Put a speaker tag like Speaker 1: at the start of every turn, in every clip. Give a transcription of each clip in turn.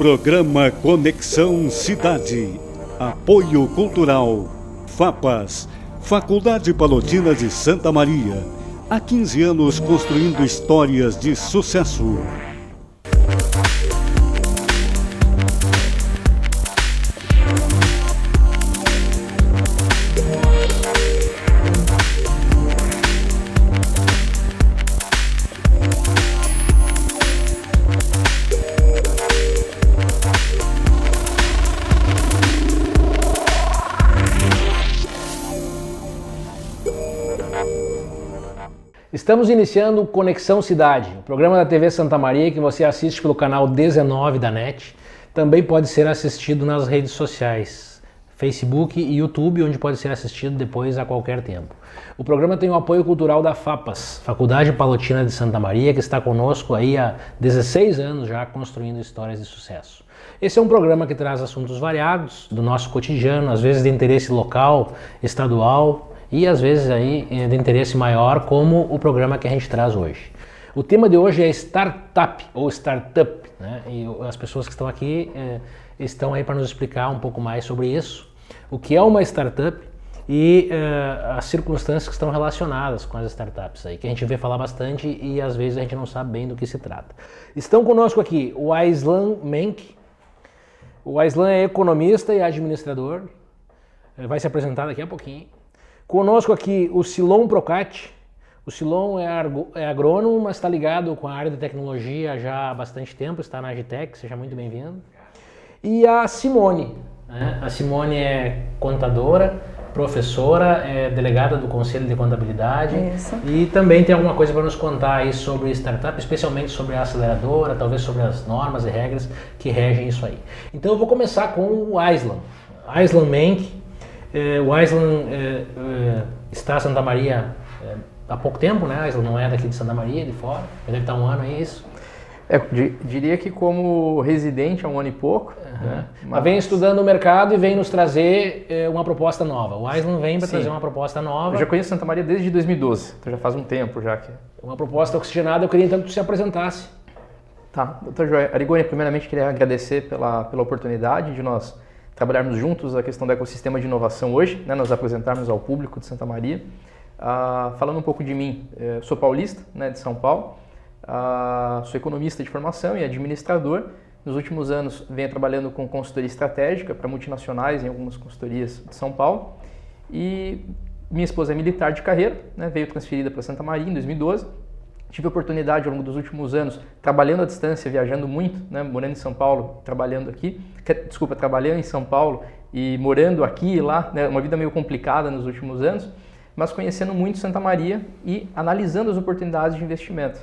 Speaker 1: Programa Conexão Cidade. Apoio Cultural. FAPAS. Faculdade Palotina de Santa Maria. Há 15 anos construindo histórias de sucesso.
Speaker 2: Estamos iniciando Conexão Cidade, o programa da TV Santa Maria que você assiste pelo canal 19 da NET. Também pode ser assistido nas redes sociais, Facebook e YouTube, onde pode ser assistido depois a qualquer tempo. O programa tem o apoio cultural da FAPAS, Faculdade Palotina de Santa Maria, que está conosco aí há 16 anos já construindo histórias de sucesso. Esse é um programa que traz assuntos variados do nosso cotidiano, às vezes de interesse local, estadual, e às vezes aí de interesse maior, como o programa que a gente traz hoje. O tema de hoje é startup ou startup, né? E as pessoas que estão aqui estão aí para nos explicar um pouco mais sobre isso, o que é uma startup e as circunstâncias que estão relacionadas com as startups aí, que a gente vê falar bastante e às vezes a gente não sabe bem do que se trata. Estão conosco aqui o Aislan Menck. O Aislan é economista e administrador, vai se apresentar daqui a pouquinho. Conosco aqui o Silon Procati. O Silon é agrônomo, mas está ligado com a área de tecnologia já há bastante tempo, está na Agitec, seja muito bem-vindo. E a Simone, né? A Simone é contadora, professora, é delegada do Conselho de Contabilidade.
Speaker 3: Isso.
Speaker 2: E também tem alguma coisa para nos contar aí sobre startup, especialmente sobre a aceleradora, talvez sobre as normas e regras que regem isso aí. Então eu vou começar com o Aislan Menck. O Aislan está em Santa Maria há pouco tempo, né? Aislan não é daqui de Santa Maria, de fora. Ele deve estar um ano, é isso?
Speaker 3: Diria que como residente há um ano e pouco. Né?
Speaker 2: Mas vem estudando o mercado e vem nos trazer uma proposta nova. O Aislan vem para trazer uma proposta nova.
Speaker 3: Eu já conheço Santa Maria desde 2012, então já faz um tempo já que...
Speaker 2: Uma proposta oxigenada, eu queria então que tu se apresentasse.
Speaker 3: Tá, doutor Joel Arigoni, primeiramente queria agradecer pela oportunidade de nós trabalharmos juntos a questão do ecossistema de inovação hoje, né, nós apresentarmos ao público de Santa Maria. Falando um pouco de mim, sou paulista, né, de São Paulo, sou economista de formação e administrador. Nos últimos anos venho trabalhando com consultoria estratégica para multinacionais em algumas consultorias de São Paulo. E minha esposa é militar de carreira, né, veio transferida para Santa Maria em 2012. Tive a oportunidade ao longo dos últimos anos, trabalhando à distância, viajando muito, né, morando em São Paulo, trabalhando em São Paulo e morando aqui e lá, né, uma vida meio complicada nos últimos anos, mas conhecendo muito Santa Maria e analisando as oportunidades de investimento.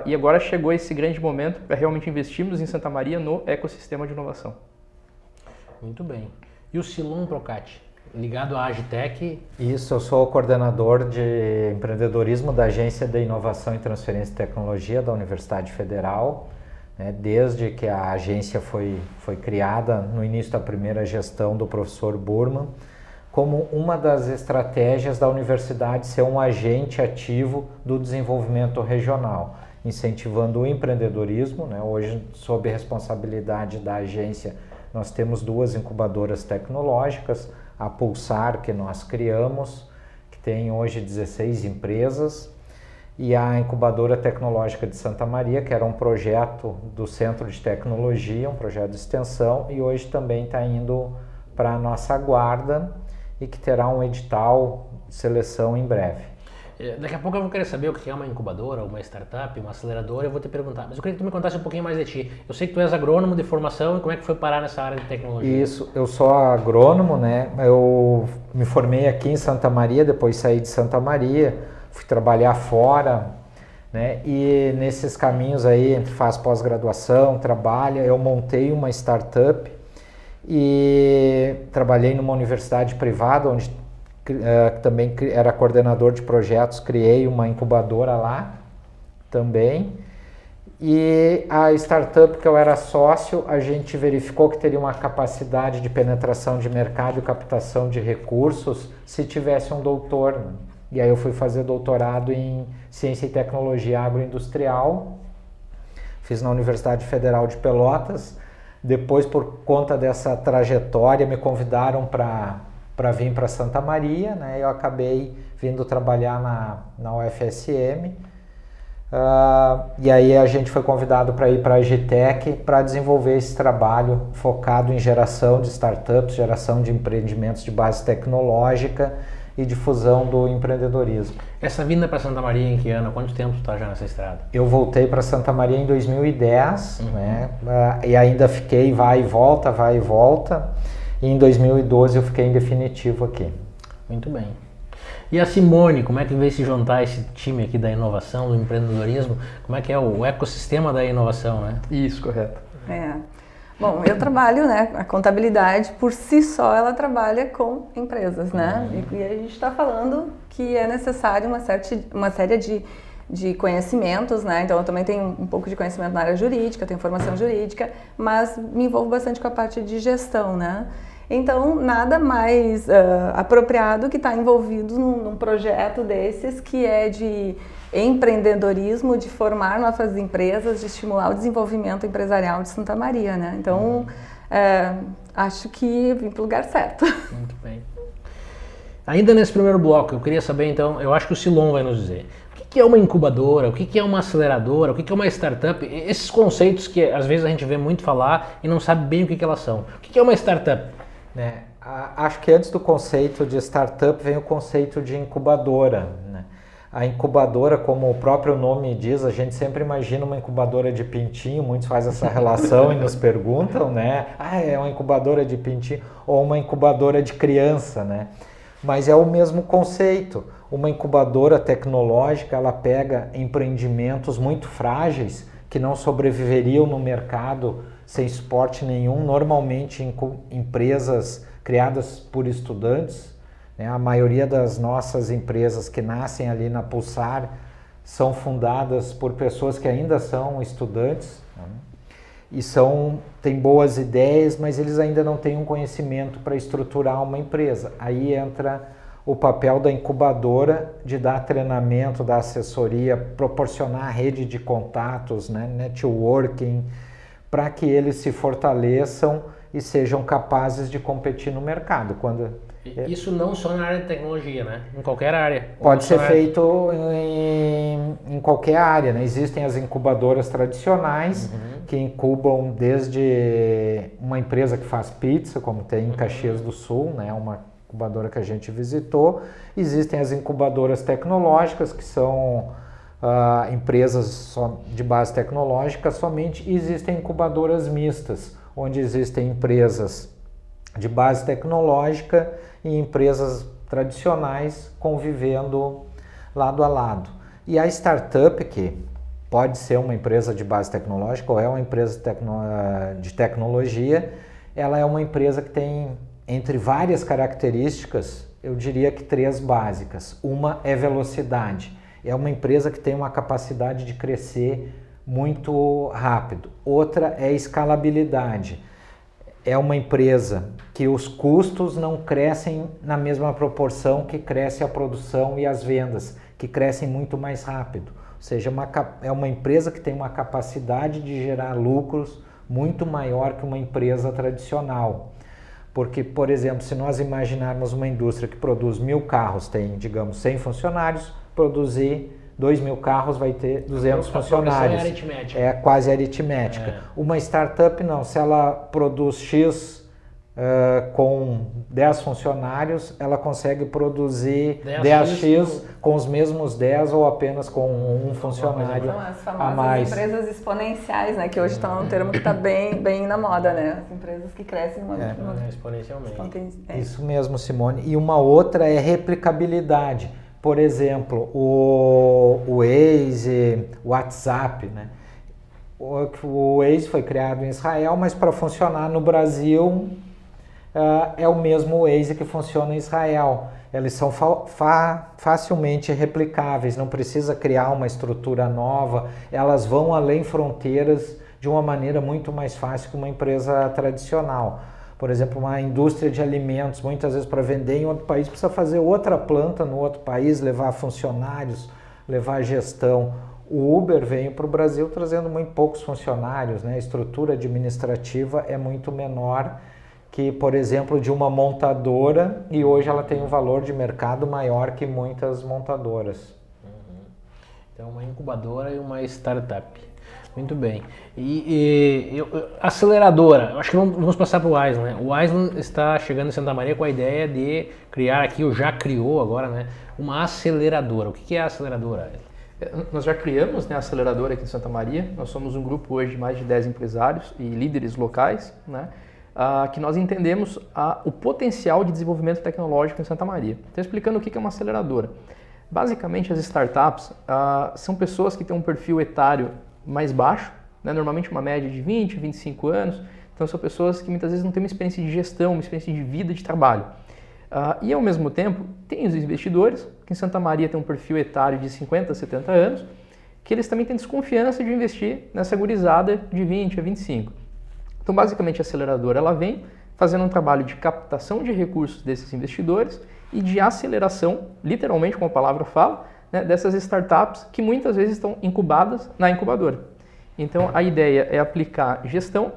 Speaker 3: E agora chegou esse grande momento para realmente investirmos em Santa Maria no ecossistema de inovação.
Speaker 2: Muito bem. E o Silon Procati? Ligado à Agitec?
Speaker 4: Isso, eu sou o coordenador de empreendedorismo da Agência de Inovação e Transferência de Tecnologia da Universidade Federal, né, desde que a agência foi criada no início da primeira gestão do professor Burman, como uma das estratégias da universidade ser um agente ativo do desenvolvimento regional, incentivando o empreendedorismo, né. Hoje, sob responsabilidade da agência, nós temos 2 incubadoras tecnológicas, a Pulsar, que nós criamos, que tem hoje 16 empresas, e a Incubadora Tecnológica de Santa Maria, que era um projeto do Centro de Tecnologia, um projeto de extensão, e hoje também está indo para a nossa guarda e que terá um edital de seleção em breve.
Speaker 2: Daqui a pouco eu vou querer saber o que é uma incubadora, uma startup, uma aceleradora, eu vou te perguntar. Mas eu queria que tu me contasse um pouquinho mais de ti. Eu sei que tu és agrônomo de formação e como é que foi parar nessa área de tecnologia?
Speaker 4: Isso, eu sou agrônomo, né? Eu me formei aqui em Santa Maria, depois saí de Santa Maria, fui trabalhar fora, né? E nesses caminhos aí, faz pós-graduação, trabalha, eu montei uma startup e trabalhei numa universidade privada, onde também era coordenador de projetos, criei uma incubadora lá também. E a startup que eu era sócio, a gente verificou que teria uma capacidade de penetração de mercado e captação de recursos se tivesse um doutor, né? E aí eu fui fazer doutorado em Ciência e Tecnologia Agroindustrial, fiz na Universidade Federal de Pelotas, Depois, por conta dessa trajetória, me convidaram para vir para Santa Maria, né? Eu acabei vindo trabalhar na UFSM. E aí a gente foi convidado para ir para a Agitec para desenvolver esse trabalho focado em geração de startups, geração de empreendimentos de base tecnológica e difusão do empreendedorismo.
Speaker 2: Essa vinda para Santa Maria em que ano? Quanto tempo tu está já nessa estrada?
Speaker 4: Eu voltei para Santa Maria em 2010, né? E ainda fiquei vai e volta. E em 2012 eu fiquei em definitivo aqui.
Speaker 2: Muito bem. E a Simone, como é que veio se juntar esse time aqui da inovação, do empreendedorismo? Como é que é o ecossistema da inovação, né?
Speaker 3: Isso, correto.
Speaker 5: Bom, eu trabalho, né, a contabilidade por si só ela trabalha com empresas, né? E a gente está falando que é necessário uma série de conhecimentos, né? Então eu também tenho um pouco de conhecimento na área jurídica, tenho formação jurídica, mas me envolvo bastante com a parte de gestão, né? Então, nada mais apropriado que estar envolvido num projeto desses que é de empreendedorismo, de formar novas empresas, de estimular o desenvolvimento empresarial de Santa Maria, né? Então, acho que vim para o lugar certo.
Speaker 2: Muito bem. Ainda nesse primeiro bloco, eu queria saber, então, eu acho que o Silon vai nos dizer. O que é uma incubadora? O que é uma aceleradora? O que é uma startup? Esses conceitos que às vezes a gente vê muito falar e não sabe bem o que elas são. O que é uma startup?
Speaker 4: Acho que antes do conceito de startup vem o conceito de incubadora, né? A incubadora, como o próprio nome diz, a gente sempre imagina uma incubadora de pintinho, muitos fazem essa relação e nos perguntam, né? É uma incubadora de pintinho ou uma incubadora de criança, né? Mas é o mesmo conceito. Uma incubadora tecnológica, ela pega empreendimentos muito frágeis que não sobreviveriam no mercado sem suporte nenhum, normalmente em empresas criadas por estudantes, né? A maioria das nossas empresas que nascem ali na Pulsar são fundadas por pessoas que ainda são estudantes, né? E têm boas ideias, mas eles ainda não têm um conhecimento para estruturar uma empresa. Aí entra o papel da incubadora de dar treinamento, dar assessoria, proporcionar rede de contatos, né? Networking, para que eles se fortaleçam e sejam capazes de competir no mercado.
Speaker 2: Isso não só na área de tecnologia, né? Em qualquer área.
Speaker 4: Pode ser feito em qualquer área, né? Existem as incubadoras tradicionais que incubam desde uma empresa que faz pizza, como tem em Caxias do Sul, né? Uma incubadora que a gente visitou. Existem as incubadoras tecnológicas, que são empresas de base tecnológica somente. Existem incubadoras mistas, onde existem empresas de base tecnológica e empresas tradicionais convivendo lado a lado. E a startup, que pode ser uma empresa de base tecnológica ou é uma empresa de tecnologia, ela é uma empresa que tem, entre várias características, eu diria que 3 básicas. Uma é velocidade. É uma empresa que tem uma capacidade de crescer muito rápido. Outra é escalabilidade. É uma empresa que os custos não crescem na mesma proporção que cresce a produção e as vendas, que crescem muito mais rápido. Ou seja, é uma empresa que tem uma capacidade de gerar lucros muito maior que uma empresa tradicional. Porque, por exemplo, se nós imaginarmos uma indústria que produz 1000 carros, tem, digamos, 100 funcionários, produzir 2.000 carros vai ter 200 funcionários. É quase aritmética. Uma startup não, se ela produz X com 10 funcionários, ela consegue produzir 10x com os mesmos 10 ou apenas com um funcionário
Speaker 5: São as famosas
Speaker 4: a mais.
Speaker 5: Empresas exponenciais, né? Que hoje está um termo que está bem na moda, né? As empresas que crescem
Speaker 2: exponencialmente.
Speaker 4: Isso mesmo, Simone. E uma outra é replicabilidade. Por exemplo, o Waze, o WhatsApp, né? O Waze foi criado em Israel, mas para funcionar no Brasil é o mesmo Waze que funciona em Israel. Eles são facilmente replicáveis, não precisa criar uma estrutura nova, elas vão além fronteiras de uma maneira muito mais fácil que uma empresa tradicional. Por exemplo, uma indústria de alimentos, muitas vezes para vender em outro país, precisa fazer outra planta no outro país, levar funcionários, levar gestão. O Uber veio para o Brasil trazendo muito poucos funcionários, né? A estrutura administrativa é muito menor que, por exemplo, de uma montadora, e hoje ela tem um valor de mercado maior que muitas montadoras.
Speaker 2: Então, uma incubadora e uma startup. Muito bem. Aceleradora, eu acho que vamos passar para o Aislan, né? O Aislan está chegando em Santa Maria com a ideia de criar aqui, ou já criou agora, né, uma aceleradora. O que é a aceleradora?
Speaker 3: Nós já criamos, né, a aceleradora aqui em Santa Maria. Nós somos um grupo hoje de mais de 10 empresários e líderes locais, né, que nós entendemos o potencial de desenvolvimento tecnológico em Santa Maria. Então, explicando o que é uma aceleradora. Basicamente, as startups são pessoas que têm um perfil etário mais baixo, né? Normalmente uma média de 20, 25 anos. Então são pessoas que muitas vezes não têm uma experiência de gestão, uma experiência de vida, de trabalho. E ao mesmo tempo, tem os investidores, que em Santa Maria tem um perfil etário de 50, 70 anos, que eles também têm desconfiança de investir nessa gurizada de 20 a 25. Então basicamente a aceleradora ela vem fazendo um trabalho de captação de recursos desses investidores e de aceleração, literalmente como a palavra fala, né, dessas startups que muitas vezes estão incubadas na incubadora. Então a ideia é aplicar gestão,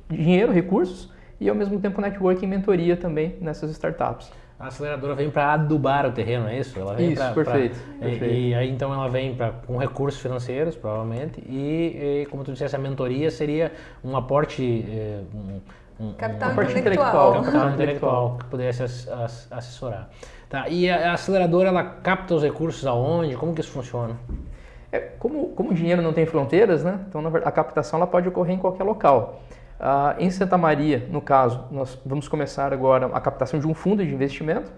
Speaker 3: dinheiro, recursos e ao mesmo tempo networking e mentoria também nessas startups.
Speaker 2: A aceleradora vem para adubar o terreno, é isso? Ela vem
Speaker 3: isso, perfeito.
Speaker 2: E aí então ela vem com recursos financeiros, provavelmente, e como tu disseste, a mentoria seria um aporte...
Speaker 5: Capital
Speaker 2: intelectual que pudesse assessorar. Tá, e a aceleradora, ela capta os recursos aonde? Como que isso funciona?
Speaker 3: Como o dinheiro não tem fronteiras, né? Então a captação ela pode ocorrer em qualquer local. Em Santa Maria, no caso, nós vamos começar agora a captação de um fundo de investimento,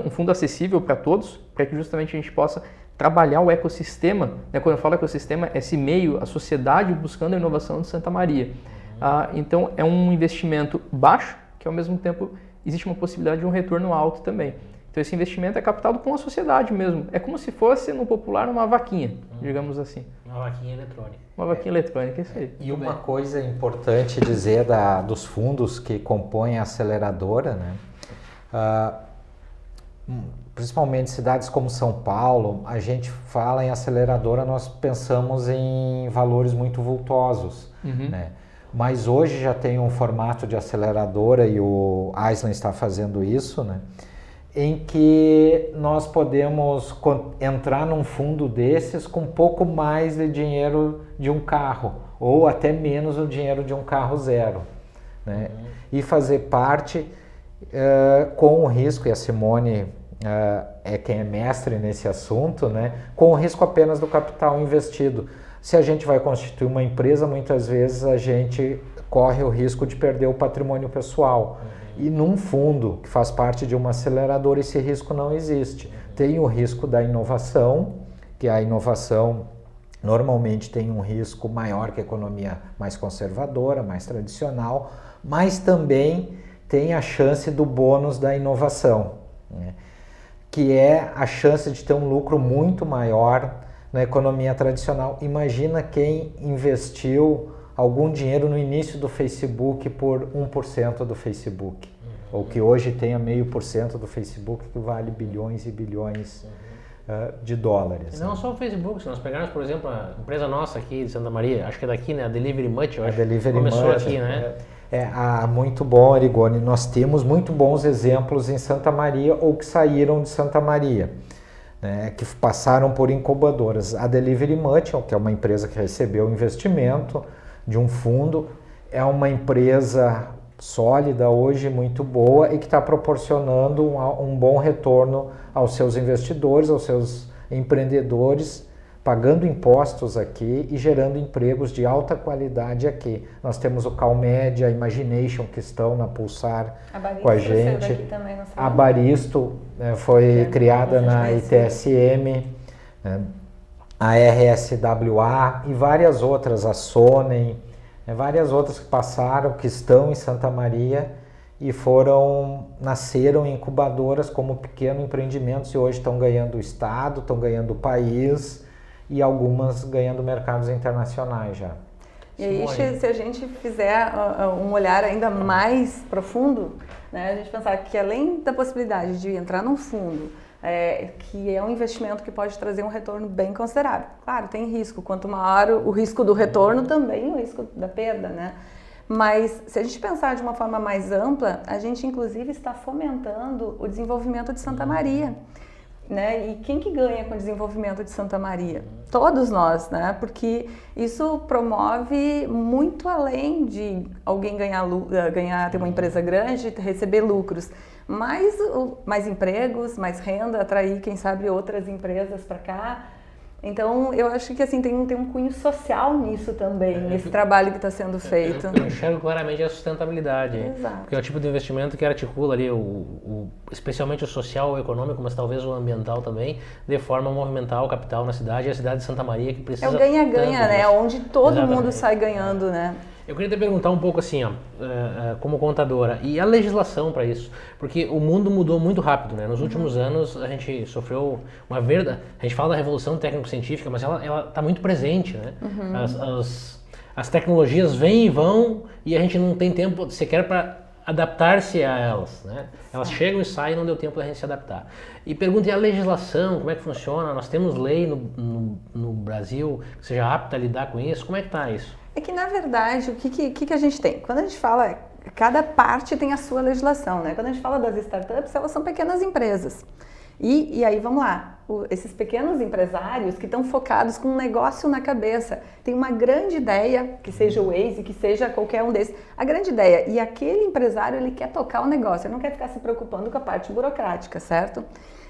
Speaker 3: um fundo acessível para todos, para que justamente a gente possa trabalhar o ecossistema, né? Quando eu falo ecossistema, é esse meio, a sociedade buscando a inovação de Santa Maria. Então é um investimento baixo, que ao mesmo tempo existe uma possibilidade de um retorno alto também. Então esse investimento é captado com a sociedade mesmo. É como se fosse, no popular, uma vaquinha, digamos assim.
Speaker 2: Uma vaquinha eletrônica.
Speaker 3: Uma vaquinha eletrônica, é isso aí.
Speaker 4: E uma coisa importante dizer dos fundos que compõem a aceleradora, né? Principalmente cidades como São Paulo, a gente fala em aceleradora, nós pensamos em valores muito vultosos, né? Mas hoje já tem um formato de aceleradora, e o Aislan está fazendo isso, né? Em que nós podemos entrar num fundo desses com um pouco mais de dinheiro de um carro, ou até menos o dinheiro de um carro zero, né? E fazer parte com o risco, e a Simone é quem é mestre nesse assunto, né? Com o risco apenas do capital investido. Se a gente vai constituir uma empresa, muitas vezes a gente corre o risco de perder o patrimônio pessoal. E num fundo que faz parte de uma aceleradora, esse risco não existe. Tem o risco da inovação, que a inovação normalmente tem um risco maior que a economia mais conservadora, mais tradicional, mas também tem a chance do bônus da inovação, né? Que é a chance de ter um lucro muito maior na economia tradicional. Imagina quem investiu algum dinheiro no início do Facebook por 1% do Facebook, ou que hoje tenha 0,5% do Facebook, que vale bilhões e bilhões de dólares.
Speaker 2: E não só o Facebook, se nós pegarmos, por exemplo, a empresa nossa aqui de Santa Maria, acho que é daqui, né? A Delivery Much, eu acho. Começou aqui, né?
Speaker 4: Muito bom, Arigoni. Nós temos muito bons exemplos em Santa Maria ou que saíram de Santa Maria, né, que passaram por incubadoras. A Delivery Much, que é uma empresa que recebeu investimento de um fundo, é uma empresa sólida hoje, muito boa, e que está proporcionando um bom retorno aos seus investidores, aos seus empreendedores, pagando impostos aqui e gerando empregos de alta qualidade aqui. Nós temos o Calmed, a Imagination, que estão na Pulsar com a gente.
Speaker 5: Também,
Speaker 4: a Baristo foi criada na ITSM, a RSWA e várias outras, a Sonem, várias outras que passaram, que estão em Santa Maria e nasceram em incubadoras como pequenos empreendimentos e hoje estão ganhando o estado, estão ganhando o país, e algumas ganhando mercados internacionais já.
Speaker 5: E aí, se a gente fizer um olhar ainda mais profundo, né, a gente pensar que além da possibilidade de entrar num fundo, que é um investimento que pode trazer um retorno bem considerável. Claro, tem risco, quanto maior o risco do retorno, também o risco da perda, né? Mas se a gente pensar de uma forma mais ampla, a gente inclusive está fomentando o desenvolvimento de Santa Maria, né? E quem que ganha com o desenvolvimento de Santa Maria? Todos nós, né? Porque isso promove muito além de alguém ter uma empresa grande, receber lucros, mais empregos, mais renda, atrair, quem sabe, outras empresas para cá. Então, eu acho que assim, tem um cunho social nisso também, nesse trabalho que está sendo feito.
Speaker 2: Eu enxergo claramente a sustentabilidade.
Speaker 5: Exato.
Speaker 2: Porque é o tipo de investimento que articula ali, especialmente o social, o econômico, mas talvez o ambiental também, de forma a movimentar o capital na cidade, e a cidade de Santa Maria que precisa...
Speaker 5: É o ganha-ganha, né? Onde todo
Speaker 2: Exatamente.
Speaker 5: mundo sai ganhando, né?
Speaker 2: Eu queria te perguntar um pouco assim, como contadora, e a legislação para isso? Porque o mundo mudou muito rápido, né? Nos últimos anos a gente sofreu a gente fala da revolução técnico-científica, mas ela está muito presente, né? As tecnologias vêm e vão e a gente não tem tempo sequer para adaptar-se a elas, né? Elas chegam e saem e não deu tempo da gente se adaptar. E pergunta, e a legislação, como é que funciona? Nós temos lei no Brasil que seja apta a lidar com isso? Como é que está isso?
Speaker 5: É que, na verdade, o que a gente tem? Quando a gente fala, cada parte tem a sua legislação, né? Quando a gente fala das startups, elas são pequenas empresas. E aí, vamos lá, esses pequenos empresários que estão focados com um negócio na cabeça, tem uma grande ideia, que seja o Waze, que seja qualquer um desses, a grande ideia, e aquele empresário, ele quer tocar o negócio, ele não quer ficar se preocupando com a parte burocrática, certo?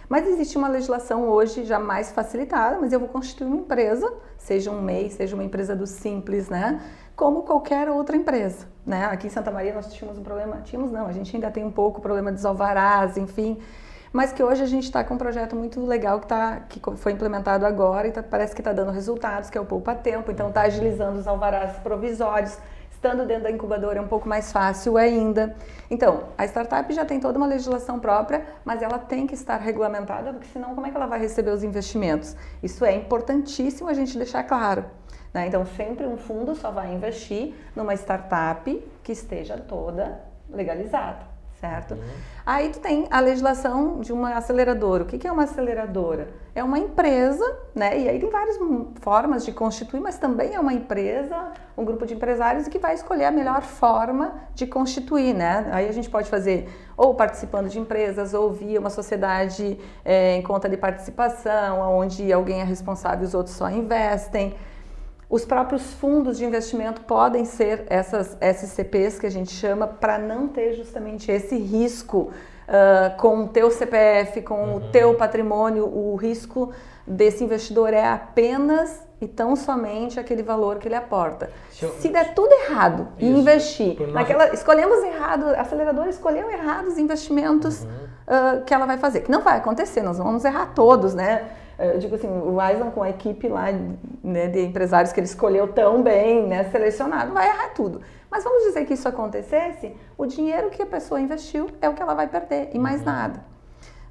Speaker 5: Mas existe uma legislação hoje já mais facilitada, mas eu vou constituir uma empresa, seja um MEI, seja uma empresa do Simples, né? Como qualquer outra empresa, né? Aqui em Santa Maria nós tínhamos um problema, a gente ainda tem um pouco problema dos alvarás, enfim, mas que hoje a gente está com um projeto muito legal que foi implementado agora e parece que está dando resultados, que é o Poupa Tempo, então está agilizando os alvarás provisórios. Estando dentro da incubadora é um pouco mais fácil ainda. Então, a startup já tem toda uma legislação própria, mas ela tem que estar regulamentada, porque senão como é que ela vai receber os investimentos? Isso é importantíssimo a gente deixar claro, né? Então, sempre um fundo só vai investir numa startup que esteja toda legalizada, certo? Aí tu tem a legislação de uma aceleradora. O que é uma aceleradora? É uma empresa, né? E aí tem várias formas de constituir, mas também é uma empresa, um grupo de empresários que vai escolher a melhor forma de constituir, né? Aí a gente pode fazer ou participando de empresas, ou via uma sociedade em conta de participação, onde alguém é responsável e os outros só investem. Os próprios fundos de investimento podem ser essas SCPs que a gente chama, para não ter justamente esse risco com o teu CPF, com o teu patrimônio. O risco desse investidor é apenas e tão somente aquele valor que ele aporta. Se der tudo errado e investir, escolhemos errado, a aceleradora escolheu errado os investimentos que ela vai fazer, que não vai acontecer, nós vamos errar todos, né? Eu digo assim, o Aislon com a equipe lá, né, de empresários que ele escolheu tão bem, né, selecionado, vai errar tudo. Mas vamos dizer que isso acontecesse, o dinheiro que a pessoa investiu é o que ela vai perder e mais nada.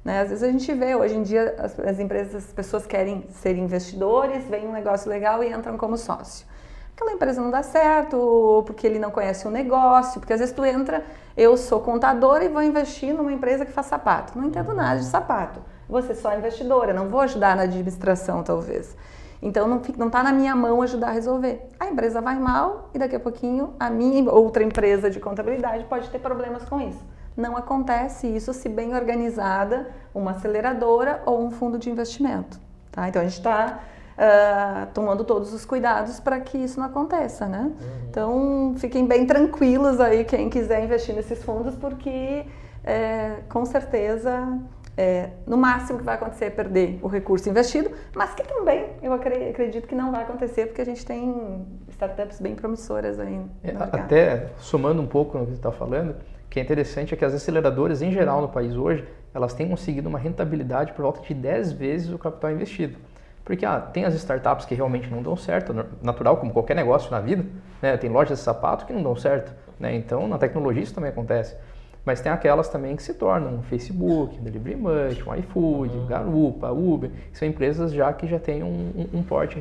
Speaker 5: Né? Às vezes a gente vê, hoje em dia as empresas, as pessoas querem ser investidores, vem um negócio legal e entram como sócio. Aquela empresa não dá certo, ou porque ele não conhece o negócio, porque às vezes tu entra, eu sou contadora e vou investir numa empresa que faz sapato. Não entendo nada de sapato. Vou ser só investidora, não vou ajudar na administração talvez. Então não está na minha mão ajudar a resolver. A empresa vai mal e daqui a pouquinho a minha outra empresa de contabilidade pode ter problemas com isso. Não acontece isso se bem organizada uma aceleradora ou um fundo de investimento. Tá? Então a gente está tomando todos os cuidados para que isso não aconteça, né? Então fiquem bem tranquilos aí quem quiser investir nesses fundos, porque com certeza no máximo que vai acontecer é perder o recurso investido, mas que também eu acredito que não vai acontecer, porque a gente tem startups bem promissoras aí no mercado.
Speaker 3: Até somando um pouco no que você está falando, o que é interessante é que as aceleradoras em geral no país hoje, elas têm conseguido uma rentabilidade por volta de 10 vezes o capital investido. Porque tem as startups que realmente não dão certo, natural, como qualquer negócio na vida, né? Tem lojas de sapato que não dão certo, né? Então na tecnologia isso também acontece. Mas tem aquelas também que se tornam um Facebook, Delivery Munch, um iFood, Garupa, Uber, que são empresas que já têm um porte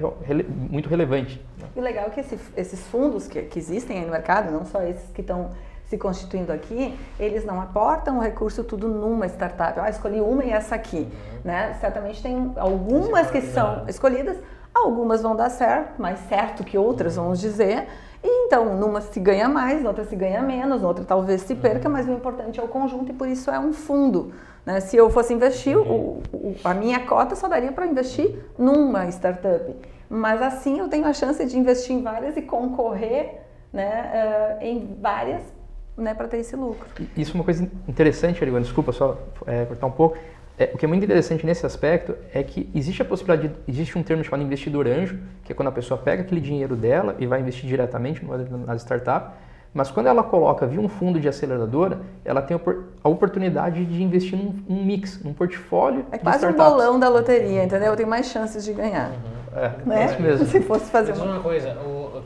Speaker 3: muito relevante.
Speaker 5: E o legal é que esses fundos que existem aí no mercado, não só esses que estão se constituindo aqui, eles não aportam o recurso tudo numa startup. Escolhi uma e essa aqui, né? Certamente tem algumas que são escolhidas, algumas vão dar certo, mais certo que outras, vamos dizer. E então, numa se ganha mais, noutra se ganha menos, noutra talvez se perca, mas o importante é o conjunto e por isso é um fundo, né? Se eu fosse investir, a minha cota só daria para investir numa startup. Mas assim eu tenho a chance de investir em várias e concorrer, né, em várias, né, para ter esse lucro.
Speaker 3: Isso é uma coisa interessante, Arigoni, desculpa só cortar um pouco. O que é muito interessante nesse aspecto é que existe a possibilidade, existe um termo chamado investidor anjo, que é quando a pessoa pega aquele dinheiro dela e vai investir diretamente na startup, mas quando ela coloca via um fundo de aceleradora, ela tem a oportunidade de investir num mix, num portfólio de
Speaker 5: quase
Speaker 3: startups.
Speaker 5: Um bolão da loteria, entendeu? Eu tenho mais chances de ganhar. Né?
Speaker 3: É isso mesmo.
Speaker 5: Se fosse fazer
Speaker 2: Mas uma coisa,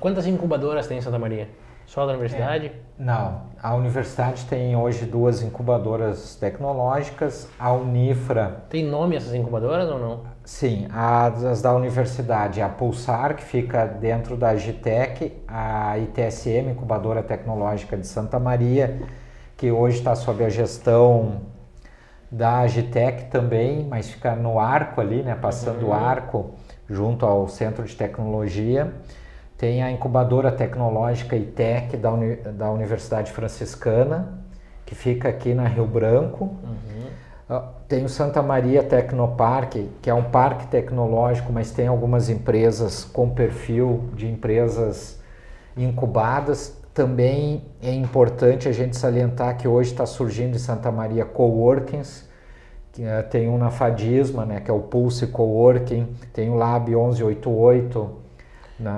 Speaker 2: quantas incubadoras tem em Santa Maria? Só da universidade?
Speaker 4: Não, a universidade tem hoje 2 incubadoras tecnológicas, a Unifra...
Speaker 2: Tem nome essas incubadoras ou não?
Speaker 4: Sim, as da universidade, a Pulsar, que fica dentro da Agitec, a ITSM, Incubadora Tecnológica de Santa Maria, que hoje está sob a gestão da Agitec também, mas fica no Arco ali, né, passando o Arco, junto ao Centro de Tecnologia. Tem a Incubadora Tecnológica ITEC da Universidade Franciscana, que fica aqui na Rio Branco. Tem o Santa Maria Tecnoparque, que é um parque tecnológico, mas tem algumas empresas com perfil de empresas incubadas. Também é importante a gente salientar que hoje está surgindo em Santa Maria coworkings, que tem um na Fadisma, né, que é o Pulse Coworking, tem o Lab 1188,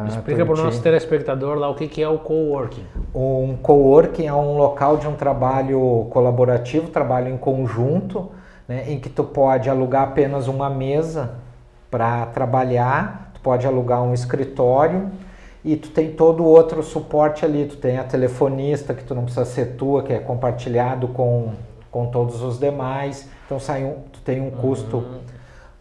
Speaker 2: explica para o nosso telespectador lá o que é o coworking.
Speaker 4: Um coworking é um local de um trabalho colaborativo, trabalho em conjunto, né, em que tu pode alugar apenas uma mesa para trabalhar, tu pode alugar um escritório e tu tem todo o outro suporte ali, tu tem a telefonista, que tu não precisa ser tua, que é compartilhado com todos os demais, então tu tem um custo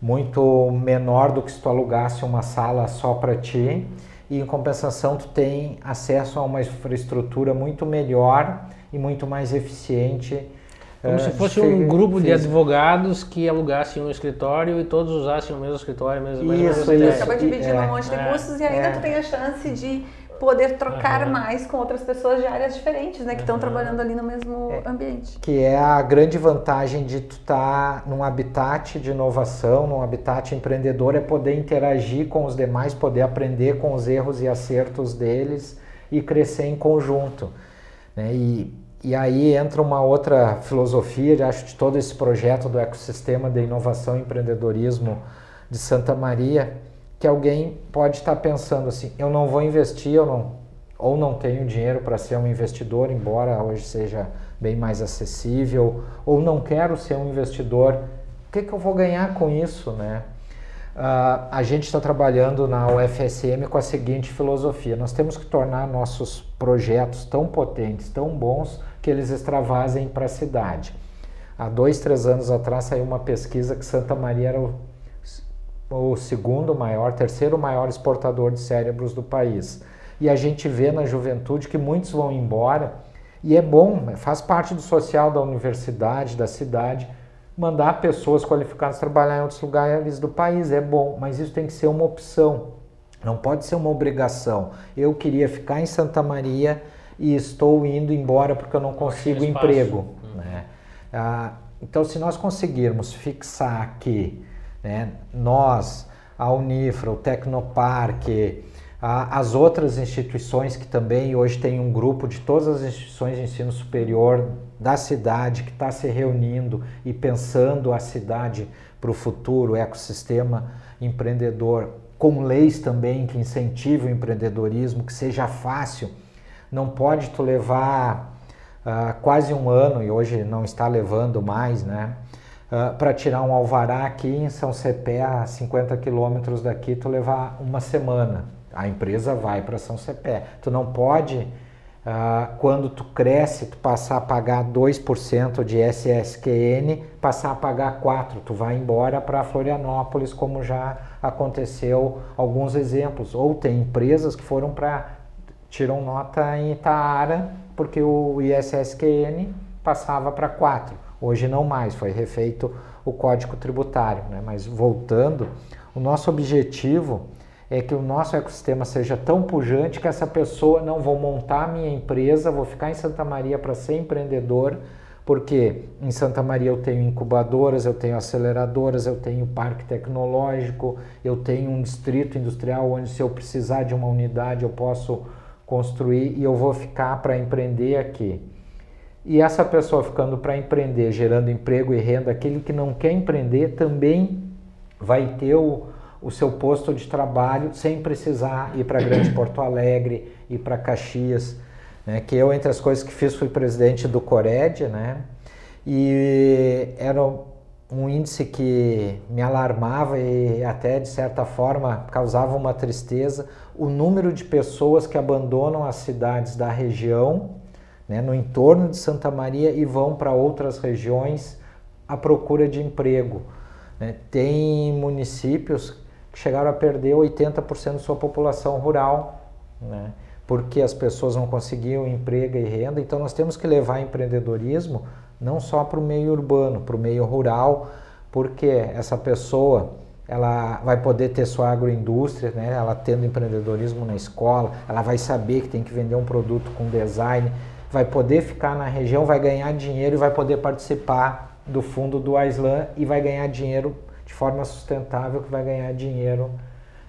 Speaker 4: muito menor do que se tu alugasse uma sala só para ti, e em compensação tu tem acesso a uma infraestrutura muito melhor e muito mais eficiente.
Speaker 2: Como se fosse um grupo de advogados que alugassem um escritório e todos usassem o mesmo escritório,
Speaker 5: Isso. Acaba dividindo um monte de custos e ainda tu tem a chance de poder trocar mais com outras pessoas de áreas diferentes, né, que estão trabalhando ali no mesmo ambiente.
Speaker 4: Que é a grande vantagem de tu estar num habitat de inovação, num habitat empreendedor, é poder interagir com os demais, poder aprender com os erros e acertos deles e crescer em conjunto, né? E aí entra uma outra filosofia, acho, de todo esse projeto do ecossistema de inovação e empreendedorismo de Santa Maria, que alguém pode estar pensando assim, eu não vou investir, ou não tenho dinheiro para ser um investidor, embora hoje seja bem mais acessível, ou não quero ser um investidor, o que eu vou ganhar com isso, né? A gente está trabalhando na UFSM com a seguinte filosofia, nós temos que tornar nossos projetos tão potentes, tão bons, que eles extravasem para a cidade. Há 2, 3 anos atrás saiu uma pesquisa que Santa Maria era o terceiro maior exportador de cérebros do país. E a gente vê na juventude que muitos vão embora, e é bom, faz parte do social da universidade, da cidade, mandar pessoas qualificadas trabalhar em outros lugares do país, é bom, mas isso tem que ser uma opção, não pode ser uma obrigação. Eu queria ficar em Santa Maria e estou indo embora porque eu não consigo emprego, né? Então, se nós conseguirmos fixar aqui, né, nós, a Unifra, o Tecnoparque, as outras instituições que também hoje tem um grupo de todas as instituições de ensino superior da cidade que está se reunindo e pensando a cidade para o futuro, o ecossistema empreendedor, com leis também que incentivem o empreendedorismo, que seja fácil. Não pode tu levar quase um ano, e hoje não está levando mais, né? Para tirar um alvará aqui em São Cepé, a 50 quilômetros daqui, tu levar uma semana. A empresa vai para São Cepé. Tu não pode, quando tu cresce, tu passar a pagar 2% de SSQN, passar a pagar 4%. Tu vai embora para Florianópolis, como já aconteceu alguns exemplos. Ou tem empresas que foram tiram nota em Itaara, porque o ISSQN passava para 4. Hoje não mais, foi refeito o Código Tributário, né? Mas voltando, o nosso objetivo é que o nosso ecossistema seja tão pujante que essa pessoa não vou montar a minha empresa, vou ficar em Santa Maria para ser empreendedor, porque em Santa Maria eu tenho incubadoras, eu tenho aceleradoras, eu tenho parque tecnológico, eu tenho um distrito industrial onde se eu precisar de uma unidade eu posso construir e eu vou ficar para empreender aqui. E essa pessoa ficando para empreender, gerando emprego e renda, aquele que não quer empreender também vai ter o seu posto de trabalho sem precisar ir para Grande Porto Alegre, ir para Caxias, né? Que eu, entre as coisas que fiz, fui presidente do Cored, né? E era um índice que me alarmava e até, de certa forma, causava uma tristeza, o número de pessoas que abandonam as cidades da região, né, no entorno de Santa Maria e vão para outras regiões à procura de emprego. Né? Tem municípios que chegaram a perder 80% de sua população rural, né? Porque as pessoas não conseguiam emprego e renda. Então nós temos que levar empreendedorismo não só para o meio urbano, para o meio rural, porque essa pessoa ela vai poder ter sua agroindústria, né? Ela tendo empreendedorismo na escola, ela vai saber que tem que vender um produto com design, vai poder ficar na região, vai ganhar dinheiro e vai poder participar do fundo do Aislan e vai ganhar dinheiro de forma sustentável, que vai ganhar dinheiro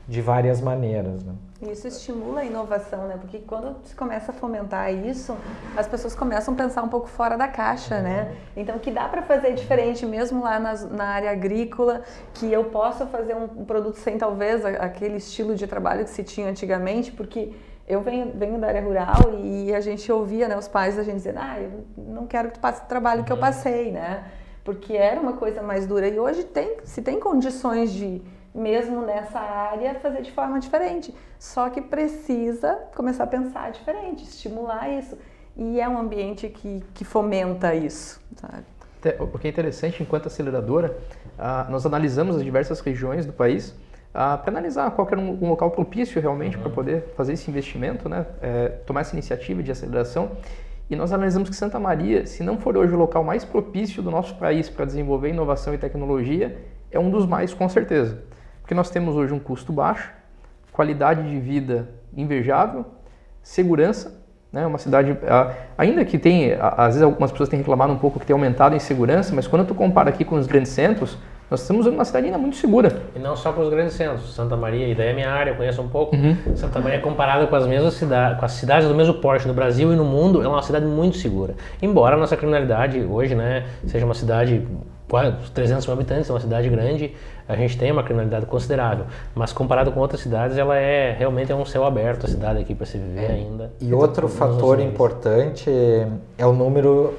Speaker 4: de várias maneiras, né?
Speaker 5: Isso estimula a inovação, né? Porque quando se começa a fomentar isso, as pessoas começam a pensar um pouco fora da caixa, né? Então, que dá para fazer diferente mesmo lá na área agrícola, que eu possa fazer um produto sem talvez aquele estilo de trabalho que se tinha antigamente, porque eu venho da área rural e a gente ouvia, né, os pais da gente dizendo, eu não quero que tu passe o trabalho que eu passei, né? Porque era uma coisa mais dura. E hoje se tem condições de, mesmo nessa área, fazer de forma diferente. Só que precisa começar a pensar diferente, estimular isso. E é um ambiente que fomenta isso, sabe?
Speaker 3: O que é interessante, enquanto aceleradora, nós analisamos as diversas regiões do país para analisar qual que era um local propício realmente para poder fazer esse investimento, né? Tomar essa iniciativa de aceleração. E nós analisamos que Santa Maria, se não for hoje o local mais propício do nosso país para desenvolver inovação e tecnologia, é um dos mais, com certeza. Porque nós temos hoje um custo baixo, qualidade de vida invejável, segurança, né? Uma cidade, ainda que tem, às vezes algumas pessoas têm reclamado um pouco que tem aumentado em segurança, mas quando tu compara aqui com os grandes centros, nós estamos uma cidade ainda muito segura.
Speaker 2: E não só com os grandes centros. Santa Maria, e daí é minha área, eu conheço um pouco. Santa Maria, comparada com as mesmas cidades, com as cidades do mesmo porte no Brasil e no mundo, é uma cidade muito segura. Embora a nossa criminalidade hoje, né, seja uma cidade quase 300 mil habitantes, é uma cidade grande, a gente tem uma criminalidade considerável. Mas comparado com outras cidades, ela realmente é um céu aberto, a cidade aqui para se viver ainda.
Speaker 4: E outro fator importante é o número